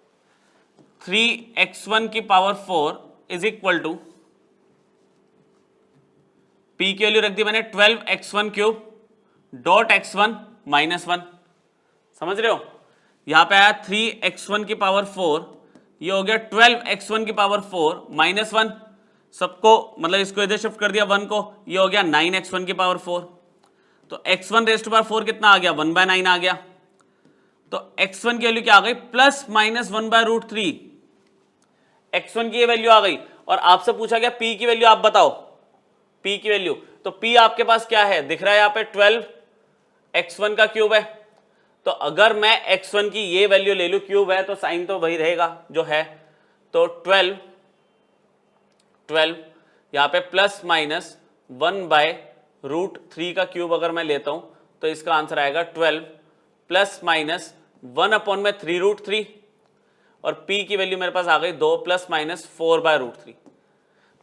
3x1 की power 4 is equal to p की वैल्यू रख दी मैंने 12x1 cube dot x1 minus 1, समझ रहे हो, यहां पे आया 3x1 की पावर 4, ये हो गया 12x1 की पावर 4 माइनस 1, सबको मतलब इसको इधर शिफ्ट कर दिया 1 को, ये हो गया 9x1 की पावर 4। तो x1 रेज़ टू पावर 4 कितना आ गया 1/9 आ गया। तो x1 की वैल्यू क्या आ गई प्लस माइनस 1/√3, x1 की ये वैल्यू आ गई। और आपसे पूछा गया p की वैल्यू आप बताओ, p की वैल्यू, तो p आपके पास क्या है दिख रहा है यहाँ पे 12x1 का क्यूब है। तो अगर मैं x1 की ये वैल्यू ले लूं, क्यूब है तो साइन तो वही रहेगा जो है, तो 12 यहाँ पे प्लस माइनस 1/√3 का क्यूब अगर मैं लेता हूं तो इसका आंसर आएगा 12 प्लस माइनस 1/3√3, और p की वैल्यू मेरे पास आ गई 2 प्लस माइनस 4/√3।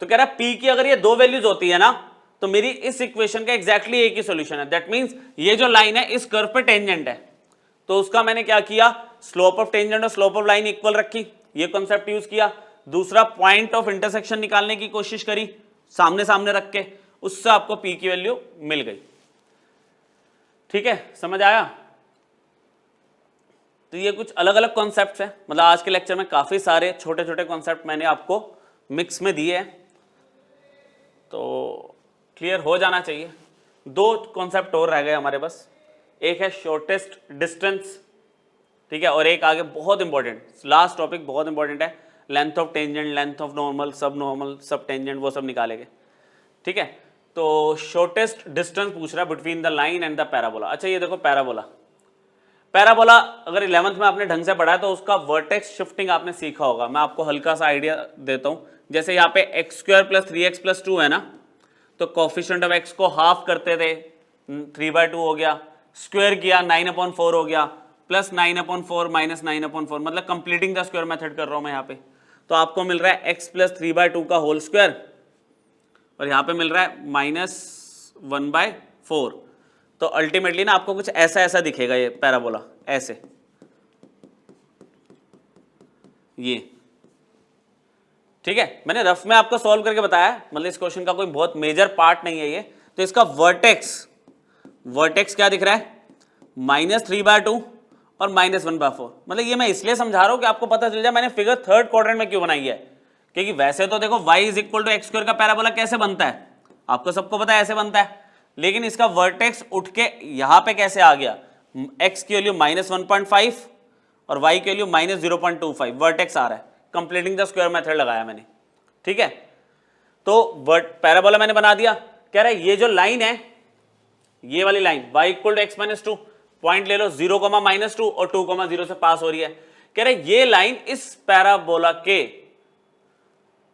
तो कह रहा है p की अगर ये दो वैल्यूज होती है ना तो मेरी इस इक्वेशन का एग्जैक्टली एक ही सॉल्यूशन है। दैट मींस ये जो लाइन है इस कर्व पे टेंजेंट है, तो उसका मैंने क्या किया, स्लोप ऑफ टेंजेंट और स्लोप ऑफ लाइन इक्वल रखी, ये कॉन्सेप्ट यूज किया। दूसरा पॉइंट ऑफ इंटरसेक्शन निकालने की कोशिश करी सामने सामने रख के, उससे आपको p की वैल्यू मिल गई। ठीक है, समझ आया। तो ये कुछ अलग अलग कॉन्सेप्ट्स हैं, मतलब आज के लेक्चर में काफी सारे छोटे छोटे कॉन्सेप्ट मैंने आपको मिक्स में दिए हैं, तो क्लियर हो जाना चाहिए। दो कॉन्सेप्ट और रह गए हमारे पास, एक है शॉर्टेस्ट डिस्टेंस, ठीक है, और एक आगे बहुत इंपॉर्टेंट लास्ट टॉपिक बहुत इंपॉर्टेंट है, length of tangent, length of normal, sub tangent, वो सब निकालेंगे। ठीक है, तो शॉर्टेस्ट डिस्टेंस पूछ रहा है between the line and the parabola. अच्छा ये देखो पैराबोला अगर 11th में आपने ढंग से पढ़ा है तो उसका वर्टेक्स शिफ्टिंग आपने सीखा होगा। मैं आपको हल्का सा आइडिया देता हूं, जैसे यहाँ पे x² + 3x + 2 है ना, तो कोफिशिएंट ऑफ x को हाफ करते थे 3/2 हो गया, स्क्वायर किया 9/4 हो गया, प्लस 9/4 माइनस 9/4, मतलब कंप्लीटिंग द स्क्वायर मेथड कर रहा हूं मैं यहाँ पे। तो आपको मिल रहा है x + 3/2 का होल स्क्वायर, और यहाँ पे मिल रहा है -1/4। तो अल्टीमेटली ना आपको कुछ ऐसा ऐसा दिखेगा ये पैराबोला, ऐसे ये। ठीक है, मैंने रफ में आपको सॉल्व करके बताया, मतलब इस क्वेश्चन का कोई बहुत मेजर पार्ट नहीं है ये। तो इसका वर्टेक्स क्या दिख रहा है -3/2 और -1/4। मतलब ये मैं इसलिए समझा रहा हूं कि आपको पता चल जाए मैंने फिगर थर्ड क्वाड्रेंट में क्यों बनाई है, क्योंकि वैसे तो देखो y is equal to x square का पैराबोला कैसे बनता है, आपको सबको पता है ऐसे बनता है, लेकिन इसका वर्टेक्स उठ के यहां पे कैसे आ गया, x की वैल्यू -1.5 और y की वैल्यू -0.25, वर्टेक्स आ रहा है, कंप्लीटिंग द स्क्वायर मेथड लगाया मैंने, ठीक है। तो पैराबोला मैंने बना दिया, कह रहा है ये जो लाइन है, ये वाली line y equal to x minus two, point ले लो 0, -2 और 2, 0 से पास हो रही है, कह रहे ये लाइन इस पैराबोला के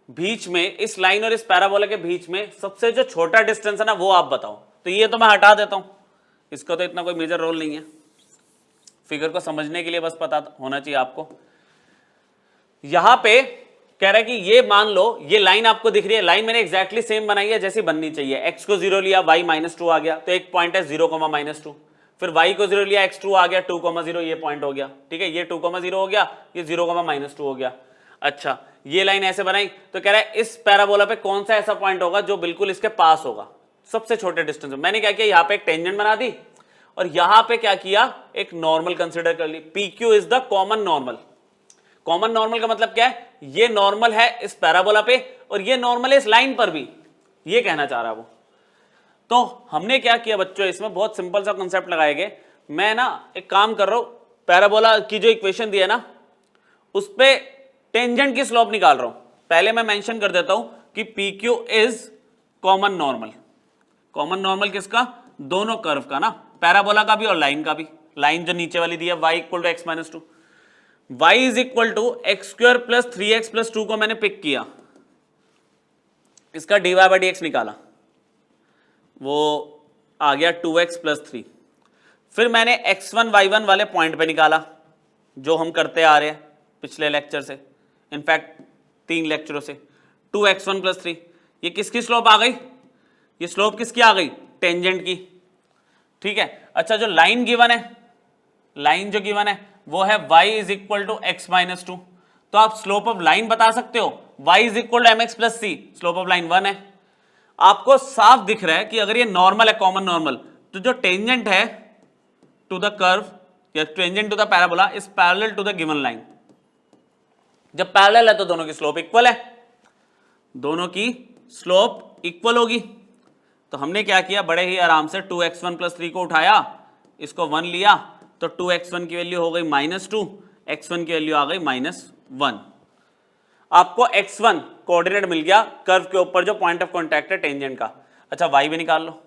बीच में, इस लाइन और इस पैराबोला के बीच में सबसे जो छोटा डिस्टेंस है ना वो आप बताओ। तो ये तो मैं हटा देता हूं, इसका तो इतना कोई मेजर रोल नहीं है, फिगर को समझने के लिए बस पता होना चाहिए आपको। यहां पे कह रहा है कि ये मान लो ये लाइन आपको दिख रही है, लाइन मैंने एक्जैक्टली सेम बनाई है जैसी बननी चाहिए, x को 0 लिया y -2 आ गया, तो एक पॉइंट है 0, -2, फिर y को 0 लिया x2 आ गया 2, 0 ये पॉइंट हो गया, ठीक है, ये 2, 0 हो गया, ये 0, -2 हो गया। अच्छा ये लाइन ऐसे बनाई, तो कह रहा है इस पैराबोला पे कौन सा ऐसा पॉइंट होगा जो बिल्कुल इसके पास होगा, सबसे छोटे डिस्टेंस में। मैंने क्या किया, यहाँ पे एक टेंजेंट बना दी और यहां पे क्या किया, एक नॉर्मल कंसिडर कर ली, PQ is the common normal. Common normal का मतलब क्या है, ये नॉर्मल है इस पैराबोला पे और ये नॉर्मल है इस लाइन पर भी, ये कहना चाह रहा है वो। तो हमने क्या किया बच्चों, इसमें बहुत सिंपल सा कॉन्सेप्ट लगाए गए। मैं ना एक काम कर रहा हूं, पैराबोला की जो इक्वेशन दी है ना उस पे टेंजेंट की स्लोप निकाल रहा हूं। पहले मैं मेंशन कर देता हूं कि PQ is common normal. Common normal किसका, दोनों कर्व का ना, पैराबोला का भी और लाइन का भी। लाइन जो नीचे वाली दी है y equal to x minus two, y is equal to x square plus 3x plus 2 को मैंने पिक किया, इसका dy बाई dx निकाला, वो आ गया 2x प्लस 3। फिर मैंने x1 y1 वाले पॉइंट पे निकाला जो हम करते आ रहे हैं पिछले लेक्चर से, इनफैक्ट 3 लेक्चरों से, 2x1 प्लस 3। ये किसकी स्लोप आ गई, ये स्लोप किसकी आ गई, टेंजेंट की, ठीक है। अच्छा जो लाइन गिवन है, लाइन जो गिवन है वो है y is equal to x minus two, तो आप स्लोप ऑफ लाइन बता सकते हो, y is equal to mx plus c, slope of line 1 है। आपको साफ दिख रहा है कि अगर ये नॉर्मल है, कॉमन नॉर्मल, तो जो टेंजेंट है टू द कर्व या tangent to the parabola is parallel to the given line. जब पैरेलल है तो दोनों की स्लोप इक्वल है, दोनों की स्लोप इक्वल होगी। तो हमने क्या किया, बड़े ही आराम से 2x1 प्लस 3 को उठाया, इसको 1 लिया, तो 2x1 की वैल्यू हो गई -2, x1 की वैल्यू आ गई -1। आपको x1 कोऑर्डिनेट मिल गया कर्व के ऊपर जो पॉइंट ऑफ कांटेक्ट है टेंजेंट का। अच्छा y भी निकाल लो,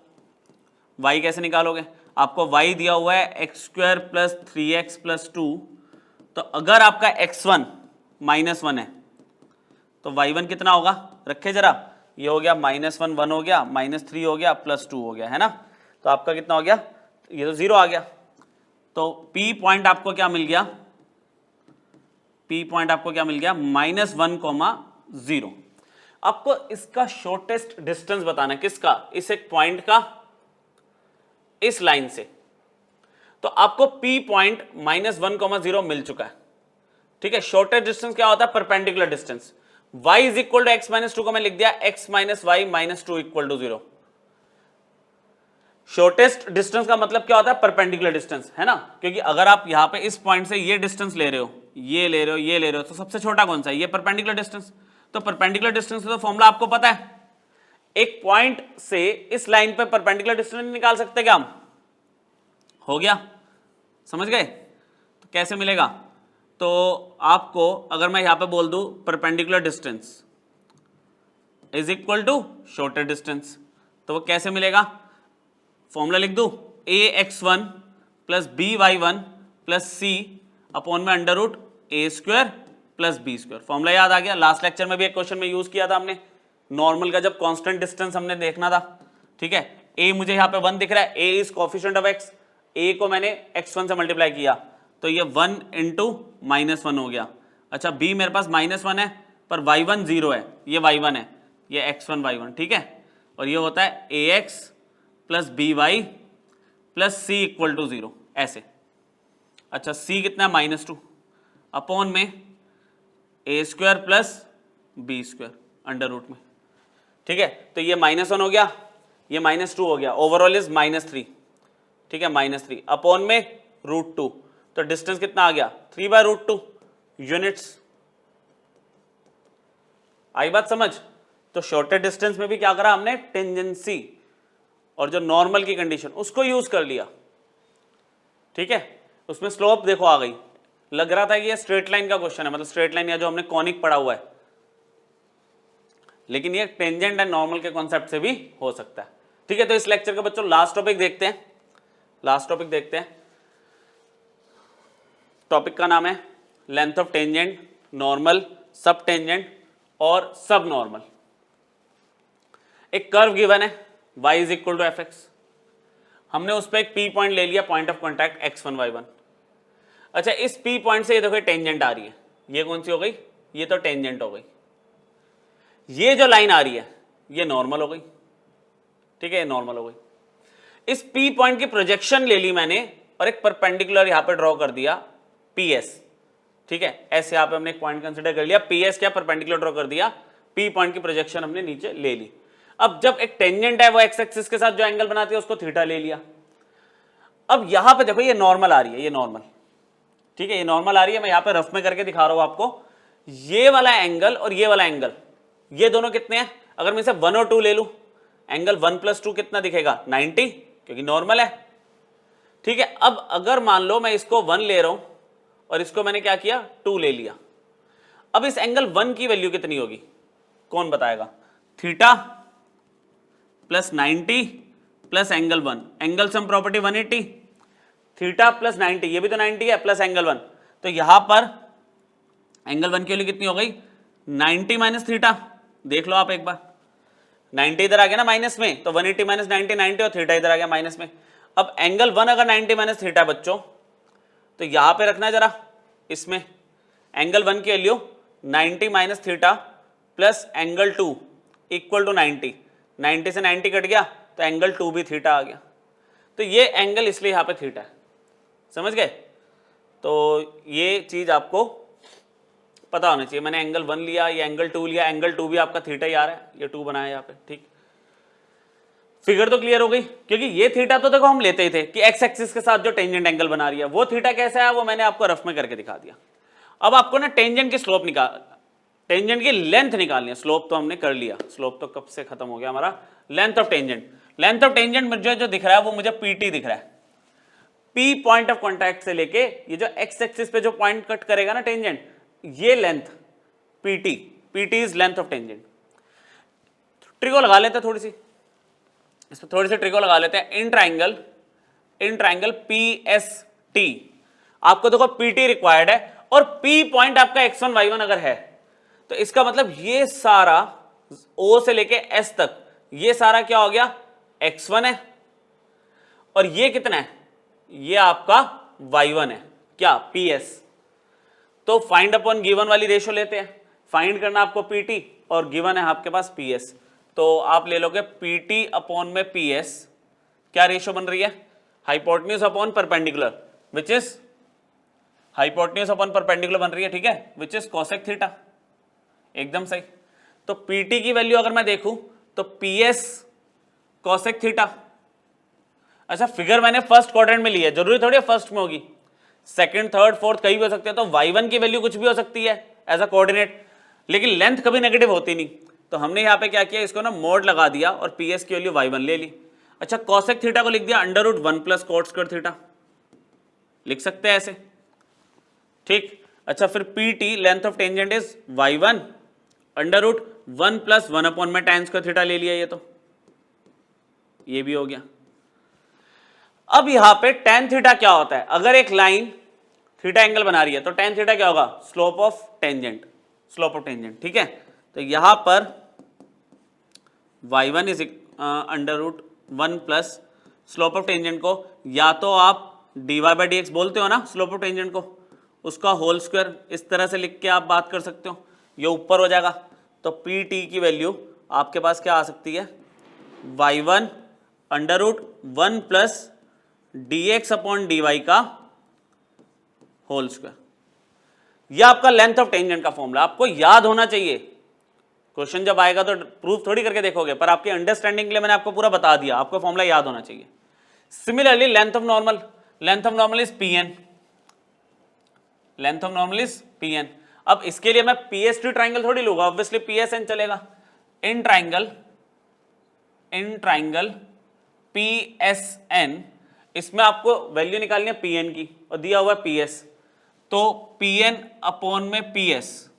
y कैसे निकालोगे, आपको y दिया हुआ है x square plus 3x plus 2, तो अगर आपका x1 -1 है तो y1 कितना होगा, रखे जरा, ये हो गया -1 1 हो गया, -3 हो गया, +2 हो गया, है ना। तो आपका कितना हो गया, ये तो 0 आ गया। तो P पॉइंट आपको क्या मिल गया, P पॉइंट आपको क्या मिल गया, -1, 0। आपको इसका शॉर्टेस्ट डिस्टेंस बताना है, किसका, इस एक पॉइंट का इस लाइन से। तो आपको P पॉइंट -1, 0 मिल चुका है, ठीक है। शॉर्टेस्ट डिस्टेंस क्या होता है, perpendicular distance. y is equal to x minus 2 को मैं लिख दिया x minus y minus 2 equal to 0। Shortest distance का मतलब क्या होता है, परपेंडिकुलर डिस्टेंस, है ना, क्योंकि अगर आप यहां पे इस पॉइंट से ये डिस्टेंस ले रहे हो, ये ले रहे हो, ये ले रहे हो, तो सबसे छोटा कौन सा है, ये परपेंडिकुलर डिस्टेंस। तो परपेंडिकुलर डिस्टेंस का तो फॉर्मूला आपको पता है, एक पॉइंट से इस लाइन पे परपेंडिकुलर डिस्टेंस निकाल सकते क्या हम, हो गया, समझ गए। तो कैसे मिलेगा, तो आपको अगर मैं यहां पे बोल दूं perpendicular distance is equal to shortest distance, तो वो कैसे मिलेगा, फॉर्मूला लिख दूं, ax1 plus by1 plus c upon में under root a square plus b square. Formula याद आ गया, लास्ट लेक्चर में भी एक क्वेश्चन में यूज किया था हमने, नॉर्मल का जब कांस्टेंट डिस्टेंस हमने देखना था, ठीक है। a मुझे यहाँ पे 1 दिख रहा है, a is coefficient of x, a को मैंने x1 से मल्टीप्लाई किया तो ये 1 इंटू -1 हो गया। अच्छा b मेरे पास -1 है पर y1 0 है, ये y1 है, ये x1 y1, ठीक है। और ये होता है ax plus by plus c equal to 0, ऐसे। अच्छा c कितना है, -2 अपॉन में a square plus b square under root में, ठीक है। तो ये -1 हो गया, ये -2 हो गया, ओवरऑल इज -3, ठीक है, -3 अपॉन में √2, तो डिस्टेंस कितना आ गया, 3/√2 यूनिट्स। आई बात समझ? तो शॉर्टेस्ट डिस्टेंस में भी क्या करा हमने, टेंजेंसी और जो नॉर्मल की कंडीशन उसको यूज कर लिया, ठीक है। उसमें स्लोप देखो आ गई, लग रहा था कि ये स्ट्रेट लाइन का क्वेश्चन है, मतलब स्ट्रेट लाइन या जो हमने कॉनिक पढ़ा हुआ है, लेकिन ये टेंजेंट एंड नॉर्मल के कॉन्सेप्ट से भी हो सकता है, ठीक है। तो इस लेक्चर का बच्चों लास्ट टॉपिक देखते हैं, लास्ट टॉपिक देखते हैं। टॉपिक का नाम है length of tangent, normal, sub tangent और सब नॉर्मल। एक कर्व गिवन है y is equal to f x, हमने उस पर एक p पॉइंट ले लिया, point of contact x1 y1। अच्छा, इस p पॉइंट से ये देखो टेंजेंट आ रही है, ये कौन सी हो गई, ये तो टेंजेंट हो गई। ये जो लाइन आ रही है ये नॉर्मल हो गई, ठीक है, ये नॉर्मल हो गई। इस p पॉइंट की प्रोजेक्शन ले ली मैंने और एक परपेंडिकुलर यहां पे ड्रॉ कर दिया ps, ठीक है। ऐसे यहां पे हमने एक पॉइंट कंसीडर कर लिया, ps क्या परपेंडिकुलर ड्रॉ कर दिया, p पॉइंट की प्रोजेक्शन हमने नीचे ले ली। अब जब एक टेंजेंट है वो एक्स एक्सिस के साथ जो एंगल बनाती है उसको थीटा ले लिया। अब यहां पे देखो ये नॉर्मल आ रही है, ये नॉर्मल, ठीक है, ये नॉर्मल आ रही है। मैं यहां पे रफ में करके दिखा रहा हूं आपको, ये वाला एंगल और ये वाला एंगल, ये दोनों कितने हैं, अगर मैं इसे 1 और 2 ले लूं, एंगल 1 + 2 कितना दिखेगा, 90, क्योंकि नॉर्मल है, ठीक है। अब अगर मान लो मैं इसको 1 ले रहा हूं और इसको मैंने क्या किया, 2 ले लिया, अब इस एंगल 1 की वैल्यू कितनी होगी, कौन बताएगा, theta plus 90 plus angle 1, angle sum property 180, theta plus 90, ये भी तो 90 है, प्लस एंगल 1, तो यहां पर एंगल 1 की वैल्यू कितनी हो गई, 90 माइनस थीटा। देख लो आप एक बार, 90 इधर आ गया ना माइनस में, तो 180 माइनस 90 90, और थीटा इधर आ गया माइनस में। अब एंगल 1 अगर 90 माइनस थीटा बच्चों, तो यहां पे रखना जरा, इसमें एंगल 1 की value 90 minus theta plus angle 2 equal to 90, 90 से 90 कट गया तो एंगल 2 भी थीटा आ गया, तो ये एंगल इसलिए यहां पे थीटा है, समझ गए। तो ये चीज आपको पता होना चाहिए, मैंने एंगल 1 लिया, ये एंगल 2 लिया, एंगल 2 भी आपका थीटा ही आ रहा है, ये 2 बनाया यहाँ पे, ठीक। फिगर तो क्लियर हो गई, क्योंकि ये थीटा तो देखो हम लेते ही थे कि एक्स एक्सिस के साथ जो टेंजेंट एंगल बना रही है वो थीटा कैसा है, वो मैंने आपको रफ में करके दिखा दिया। अब आपको ना टेंजेंट की स्लोप निकाल, टेंजेंट की लेंथ निकालनी है, स्लोप तो हमने कर लिया, स्लोप तो कब से खत्म हो गया हमारा। Length of tangent, length of tangent मुझे जो दिख रहा है वो मुझे pt दिख रहा है, p पॉइंट ऑफ कॉन्टैक्ट से लेके ये जो एक्स एक्सिस पे जो पॉइंट कट करेगा ना टेंजेंट, ये length pt is length of tangent. ट्रिको लगा लेते हैं थोड़ी सी, इसमें थोड़ी सी ट्रिको लगा लेते हैं। इन ट्राइंगल PST, आपको देखो PT रिक्वायर्ड है और P पॉइंट आपका x1 y1 अगर है, तो इसका मतलब ये सारा O से लेके S तक ये सारा क्या हो गया, x1 है, और ये कितना है, ये आपका y1 है, क्या, PS। तो फाइंड अपॉन गिवन वाली रेशियो लेते हैं, फाइंड करना आपको PT और गिवन है आपके पास PS, तो आप ले लोगे PT अपॉन में PS, क्या रेशियो बन रही है, hypotenuse upon perpendicular, which is hypotenuse upon perpendicular बन रही है, ठीक है, विच इज कोसेक थीटा, एकदम सही। तो PT की वैल्यू अगर मैं देखूं तो PS कोसेक थीटा। अच्छा, फिगर मैंने फर्स्ट क्वाड्रेंट में ली है, जरूरी थोड़ी है फर्स्ट में होगी, सेकंड थर्ड फोर्थ कहीं भी हो सकते हैं, तो y1 की वैल्यू कुछ भी हो सकती है एज अ कोऑर्डिनेट, लेकिन लेंथ कभी नेगेटिव होती नहीं, तो हमने यहाँ पे क्या किया, इसको ना मोड लगा दिया और PS की वैल्यू y1 ले ली। अच्छा, कोसेक थीटा को लिख दिया √1 + cot स्क्वायर थीटा, लिख सकते हैं ऐसे, ठीक। अच्छा, फिर PT length of tangent is y1 √1 + 1 upon में tan स्क्वायर थीटा ले लिया, ये भी हो गया। अब यहां पे tan थीटा क्या होता है, अगर एक लाइन थीटा एंगल बना रही है तो tan थीटा क्या होगा, slope of tangent, slope of tangent, ठीक है। तो यहां पर y1 is √1 plus slope of tangent को या तो आप dy/dx बोलते हो ना, स्लोप ऑफ टेंजेंट को, उसका होल स्क्वायर इस तरह से लिख के आप बात कर सकते हो, ये ऊपर हो जाएगा। तो PT की वैल्यू आपके पास क्या आ सकती है, y1 √1 plus dx upon dy का होल स्क्वायर। यह आपका लेंथ ऑफ टेंजेंट का फॉर्मूला, आपको याद होना चाहिए, क्वेश्चन जब आएगा तो प्रूफ थोड़ी करके देखोगे, पर आपकी अंडरस्टैंडिंग के लिए मैंने आपको पूरा बता दिया, आपको फॉर्मूला याद होना चाहिए। Similarly length of normal, length of normal is Pn, length of normal is Pn। अब इसके लिए मैं पीएसटी ट्राइंगल थोड़ी लूंगा, ऑब्वियसली पीएसएन चलेगा। इन ट्राइंगल पीएसएन, इसमें आपको वैल्यू निकालनी है पीएन की और दिया हुआ पीएस, तो पीएन अपॉन में पीएस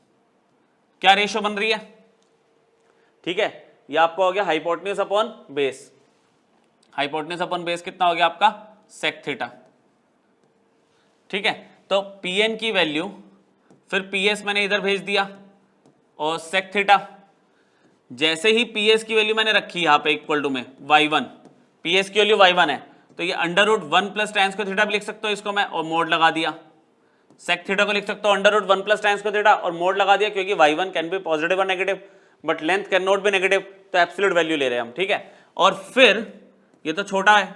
क्या रेशियो बन रही है, ठीक है, ये आपका हो गया hypotenuse upon base. Hypotenuse upon base कितना हो गया आपका, सेक थीटा, ठीक है। तो पीएन की वैल्यू फिर पीएस मैंने इधर भेज दिया और सेक थीटा, जैसे ही पीएस की वैल्यू मैंने रखी यहां पे इक्वल टू में y1, पीएस की वैल्यू y1 है तो ये under root 1 plus tan square theta भी लिख सकते हो इसको मैं, और मोड लगा दिया। सेक थीटा को लिख सकते हो under root 1 plus tan square theta और मोड लगा दिया, क्योंकि y1 कैन बी पॉजिटिव और negative but length can not be negative, तो एब्सोल्यूट वैल्यू ले रहे हैं हम, ठीक है। और फिर ये तो छोटा है,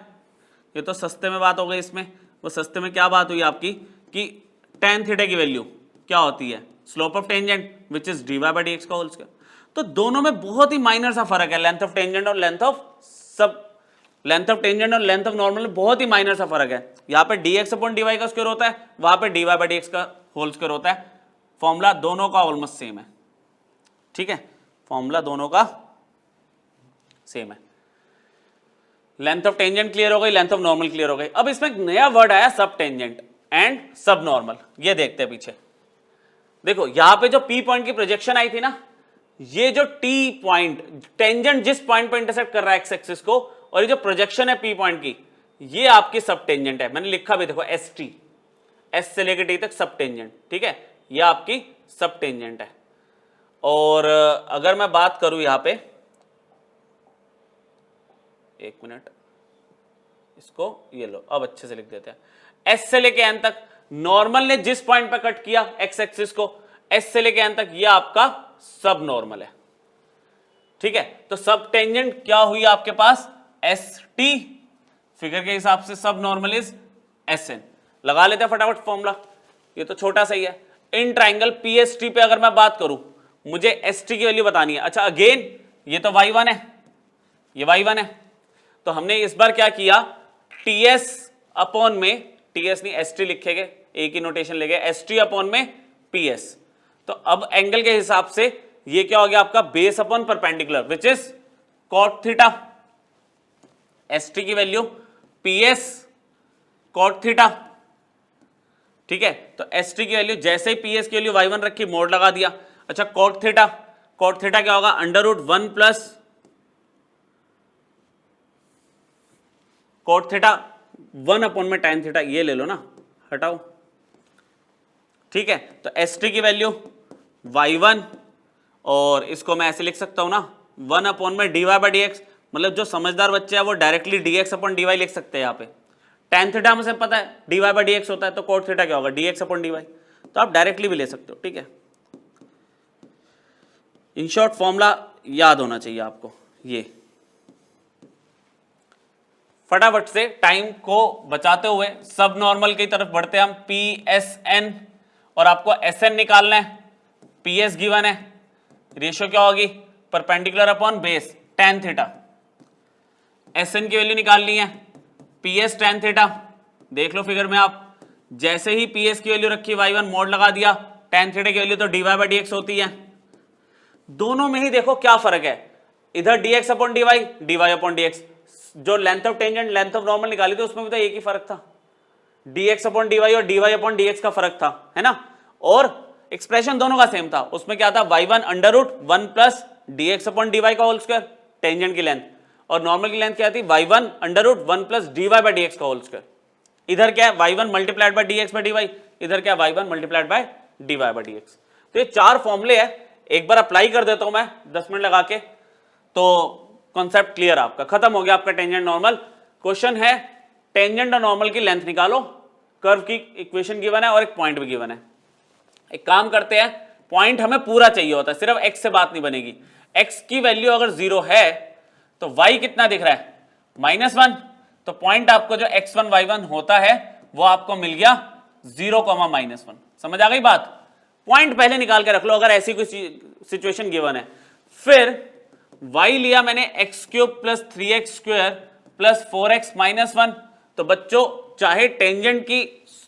ये तो सस्ते में बात हो गई इसमें, वो सस्ते में क्या बात हुई आपकी कि tan थीटा की वैल्यू क्या होती है, slope of tangent which is dy by dx का होल स्क्वायर। तो दोनों में बहुत ही माइनर सा फर्क है, लेंथ ऑफ टेंजेंट और लेंथ ऑफ नॉर्मल में बहुत ही माइनर सा फर्क है। यहाँ पे dx अपॉन dy का स्क्वायर होता है, वहां पे dy बाय dx का होल स्क्वायर होता है। फॉर्मूला दोनों का ऑलमोस्ट सेम है, ठीक है, फॉर्मूला दोनों का सेम है। लेंथ ऑफ टेंजेंट क्लियर हो गई, लेंथ ऑफ नॉर्मल क्लियर हो गई। अब इसमें एक नया वर्ड आया सब टेंजेंट एंड सब नॉर्मल, ये देखते हैं पीछे। देखो यहां पे जो P पॉइंट की प्रोजेक्शन आई थी ना, ये जो T पॉइंट टेंजेंट जिस पॉइंट पर इंटरसेक्ट कर रहा है एक्स एक्सिस को, और ये जो प्रोजेक्शन है P पॉइंट की, ये आपकी सब टेंजेंट है। मैंने लिखा भी देखो ST, S से लेकर T तक सब टेंजेंट, ठीक है, ये आपकी सब टेंजेंट है। और अगर मैं बात करूं यहां पे, एक मिनट, इसको ये लो, अब अच्छे से लिख देते हैं। S से लेके N तक नॉर्मल ने जिस पॉइंट पर कट किया एक्स एक्सिस को, S से लेके N तक, ये आपका सब नॉर्मल है, ठीक है। तो सब टेंजेंट क्या हुई आपके पास, ST, फिगर के हिसाब से सब नॉर्मल इज SN। लगा लेते हैं फटाफट फॉर्मूला, ये तो छोटा सा ही है। इन ट्राइंगल PST पे अगर मैं बात करूं, मुझे ST की वैल्यू बतानी है। अच्छा अगेन ये तो y1 है, ये y1 है, तो हमने इस बार क्या किया, TS अपॉन में, TS नहीं ST लिखेंगे, एक ही नोटेशन ले गए, ST अपॉन में PS। तो अब एंगल के हिसाब से ये क्या हो गया आपका, base upon perpendicular which is cot theta. ST की वैल्यू PS कॉट थीटा, ठीक है। तो ST की वैल्यू जैसे ही PS की वैल्यू y1 रखी, मोड लगा दिया। अच्छा कॉट थीटा, कॉट थीटा क्या होगा, under root 1 plus cot theta 1 upon में tan थीटा, ये ले लो ना, हटाओ, ठीक है। तो ST की वैल्यू y1, और इसको मैं ऐसे लिख सकता हूं ना, 1 अपॉन में dy बाई dx, मतलब जो समझदार बच्चे हैं वो डायरेक्टली dx अपॉन dy लिख सकते हैं। यहाँ पे tan थीटा मुझे पता है dy बाई dx होता है, तो cot थीटा क्या होगा, dx अपॉन dy, तो आप डायरेक्टली भी ले सकते हो, ठीक है। इन शॉर्ट फॉर्मूला याद होना चाहिए आपको। ये फटाफट से टाइम को बचाते हुए सब नॉर्मल की तरफ बढ़ते हैं हम। PSN, और आपको SN निकालना है, PS गिवन है, रेशियो क्या होगी, perpendicular upon base tan theta. SN की वैल्यू निकालनी है, PS tan थीटा, देख लो फिगर में आप, जैसे ही PS की वैल्यू रखी y1, मोड लगा दिया, tan थीटा की वैल्यू तो dy बाई dx होती है। दोनों में ही देखो क्या फर्क है, इधर dx upon dy, dy upon dx, जो length of tangent length of normal निकाली थी उसमें भी तो एक ही फर्क था, dx अपॉन dy और dy अपॉन dx का फर्क था, है ना। और एक्सप्रेशन दोनों का सेम था, उसमें क्या था, y1 under root 1 plus dx upon dy का होल स्क्वायर, टेंजेंट की लेंथ, और नॉर्मल की लेंथ क्या थी, y1 under root 1 plus dy by dx का होल स्क्वायर। इधर क्या है, y1 multiplied by dx by dy, इधर क्या है, y1 multiplied by dy by dx। तो ये चार फॉर्मूले है, एक बार अप्लाई कर देता हूं मैं 10 मिनट लगा के, तो कॉन्सेप्ट क्लियर आपका, खत्म हो गया आपका टेंजेंट नॉर्मल। क्वेश्चन है टेंजेंट और नॉर्मल की लेंथ निकालो, कर्व की इक्वेशन गिवन है और एक पॉइंट भी गिवन है। एक काम करते हैं, पॉइंट हमें पूरा चाहिए होता है, सिर्फ x से बात नहीं बनेगी। x की वैल्यू अगर 0 है तो y कितना दिख रहा है, -1, तो पॉइंट आपको जो x1 y1 होता है वो आपको मिल गया 0, -1। समझ आ गई बात, पॉइंट पहले निकाल के रख लो अगर ऐसी कोई सिचुएशन गिवन है। फिर y लिया मैंने x³ + 3x² + 4x - 1, तो बच्चों चाहे टेंजेंट की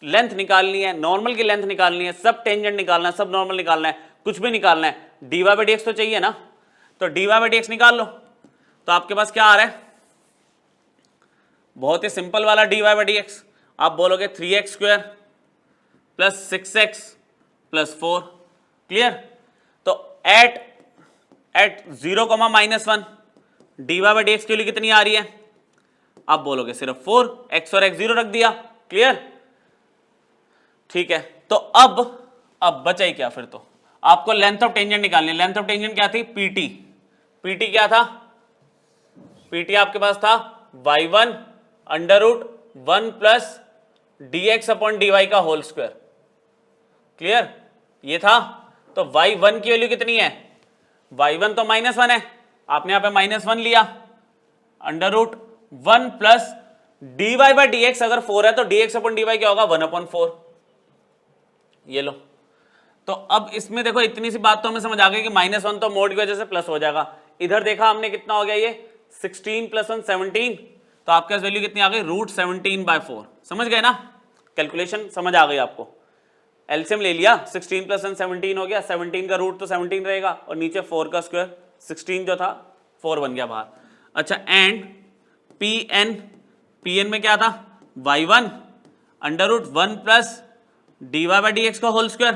लेंथ निकालनी है, नॉर्मल की लेंथ निकालनी है, सब टेंजेंट निकालना है, सब नॉर्मल निकालना है, कुछ भी निकालना है, dy बाई डी एक्स तो चाहिए ना, तो dy बाई डी एक्स निकाल लो। तो आपके पास क्या आ रहा है, बहुत ही सिंपल वाला dy बाई डी एक्स, आप बोलोगे 3x square plus 6x plus 4, clear. तो at 0,-1 dy by d x की वैल्यू कितनी आ रही है, आप बोलोगे सिर्फ 4, x और x 0 रख दिया, क्लियर, ठीक है। तो अब बचा ही क्या फिर, तो आपको लेंथ ऑफ टेंजेंट निकालनी है। लेंथ ऑफ टेंजेंट क्या थी, पीटी क्या था, पीटी आपके पास था y1 √1 plus dx upon dy का होल स्क्वायर, क्लियर, ये था। तो y1 की वैल्यू कितनी है, y1 तो -1 है, आपने यहां पे -1 लिया, √1 plus dy by d x अगर 4 है तो dx अपॉन dy क्या होगा, 1/4, ये लो। तो अब इसमें देखो इतनी सी बात तो हमें समझ आ गई कि -1 तो मोड की वजह से प्लस हो जाएगा। इधर देखा हमने कितना हो गया, ये 16 + 1 17, तो आपके पास वैल्यू कितनी आ गई, √17/4, समझ गए ना, कैलकुलेशन समझ आ गई आपको। एलसीएम ले लिया, 16 + 1 17 हो गया, 17 का रूट तो 17 रहेगा और नीचे 4 का स्क्वायर, 16 जो था 4 बन गया बाहर। अच्छा, एंड पी एन में क्या था, y1 √1 plus dy by d x का होल स्क्वायर,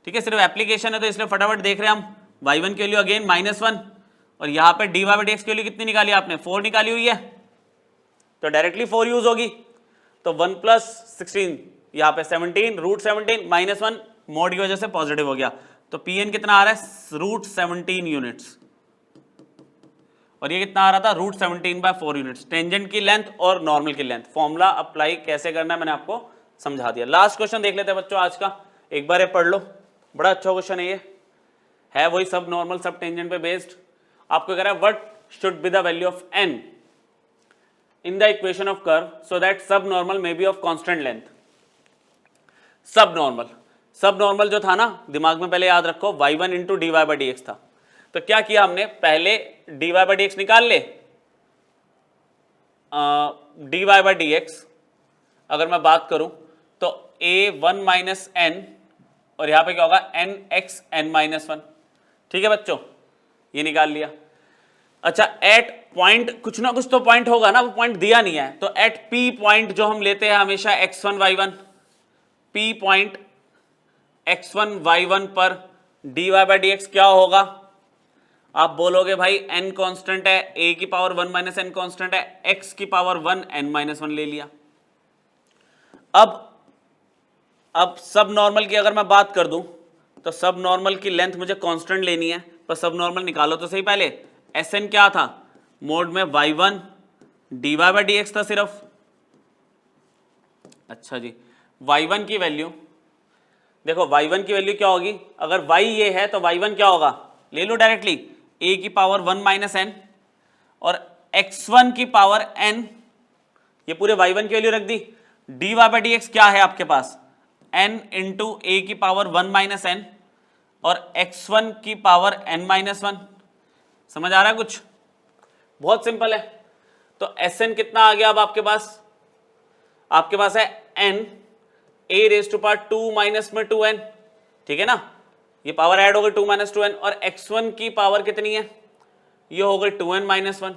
ठीक है, सिर्फ एप्लीकेशन है तो इसलिए फटाफट देख रहे हैं हम। y1 की वैल्यू अगेन -1 और यहाँ पे dy बाई डी एक्स की वैल्यू कितनी निकाली आपने, 4 निकाली हुई है, तो डायरेक्टली 4 यूज होगी, तो 1 + 16 यहाँ पे 17, √17 -1 मोड की वजह से पॉजिटिव हो गया, तो pn कितना आ रहा है, √17 यूनिट्स, और ये कितना आ रहा था, √17/4 यूनिट्स। टेंजेंट की लेंथ और नॉर्मल की लेंथ, फॉर्मूला अप्लाई कैसे करना है मैंने आपको समझा दिया। लास्ट क्वेश्चन देख लेते हैं बच्चों आज का, एक बार ये पढ़ लो, बड़ा अच्छा क्वेश्चन है ये, है वही सब नॉर्मल सब टेंजेंट पे बेस्ड। आपको कह रहा है what should be the value of n in the equation of curve so that subnormal may be of constant length. Subnormal जो था ना, दिमाग में पहले याद रखो, y1 into dy by d x था। तो क्या किया हमने, पहले dy बाई डी एक्स निकाल ले, dy बाई डी एक्स अगर मैं बात करूं तो a1 - n और यहां पे क्या होगा, nx n - 1, ठीक है बच्चों, ये निकाल लिया। अच्छा, एट पॉइंट कुछ ना कुछ तो पॉइंट होगा ना, वो पॉइंट दिया नहीं है, तो एट p पॉइंट जो हम लेते हैं हमेशा x1 y1, p point x1 y1 पर dy बाई डी एक्स क्या होगा, आप बोलोगे भाई n कांस्टेंट है, a की पावर 1 - n कांस्टेंट है, x की पावर 1 n - 1 ले लिया। अब सब नॉर्मल की अगर मैं बात कर दूं तो सब नॉर्मल की लेंथ मुझे कांस्टेंट लेनी है, पर सब नॉर्मल निकालो तो सही पहले। Sn क्या था, मोड में y1 dy by d x था सिर्फ। अच्छा जी, y1 की वैल्यू देखो, y1 की वैल्यू क्या होगी, अगर y ये है तो y1 क्या होगा, ले लो डायरेक्टली, a की पावर 1 - n और x1 की पावर n, ये पूरे y1 की वैल्यू रख दी। dy बाई डी एक्स क्या है आपके पास, n इंटू a की पावर 1 - n और x1 की पावर n - 1, समझ आ रहा है कुछ, बहुत सिंपल है। तो Sn कितना आ गया अब आपके पास है n a raise to power 2 minus में 2n, ठीक है ना, ये पावर ऐड हो गई 2 - 2n, और x1 की पावर कितनी है, ये हो गई 2n - 1।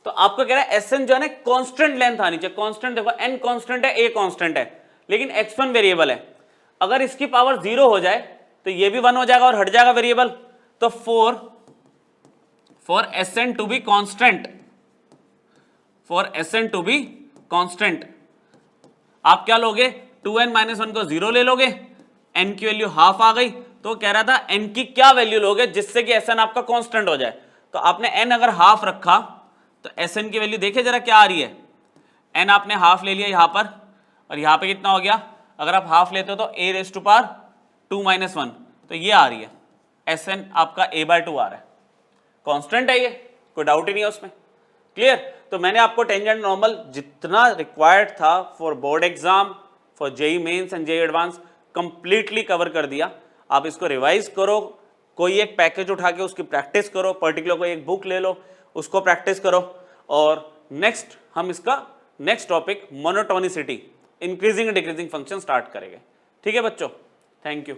तो आपको कह रहा है Sn जो है ना कांस्टेंट लेंथ आनी चाहिए, कांस्टेंट देखो, n कांस्टेंट है, a कांस्टेंट है, लेकिन x1 वेरिएबल है, अगर इसकी पावर 0 हो जाए तो ये भी 1 हो जाएगा और हट जाएगा वेरिएबल। तो for Sn to be constant, आप क्या लोगे, 2n - 1 को 0 ले लोगे, n की वैल्यू हाफ आ गई, तो कह रहा था n की क्या वैल्यू लोगे जिससे कि Sn आपका कांस्टेंट हो जाए। तो आपने n अगर हाफ रखा तो Sn की वैल्यू देखिए जरा क्या आ रही है, n आपने हाफ ले लिया यहां पर, और यहां पे कितना हो गया, अगर आप हाफ लेते हो तो a रेज टू पावर 2 - 1, तो ये आ रही है, Sn आपका a/2 आ रहा है, कांस्टेंट है ये, कोई डाउट ही नहीं है उसमें, क्लियर। तो मैंने आपको टेंजेंट नॉर्मल जितना रिक्वायर्ड था for board exam, for JEE Mains and JEE advance, completely cover कर दिया। आप इसको रिवाइज करो, कोई एक पैकेज उठा के उसकी प्रैक्टिस करो, पर्टिकुलर कोई एक बुक ले लो, उसको प्रैक्टिस करो, और नेक्स्ट हम इसका next topic monotonicity, increasing decreasing function start करेंगे। ठीक है बच्चों, थैंक यू।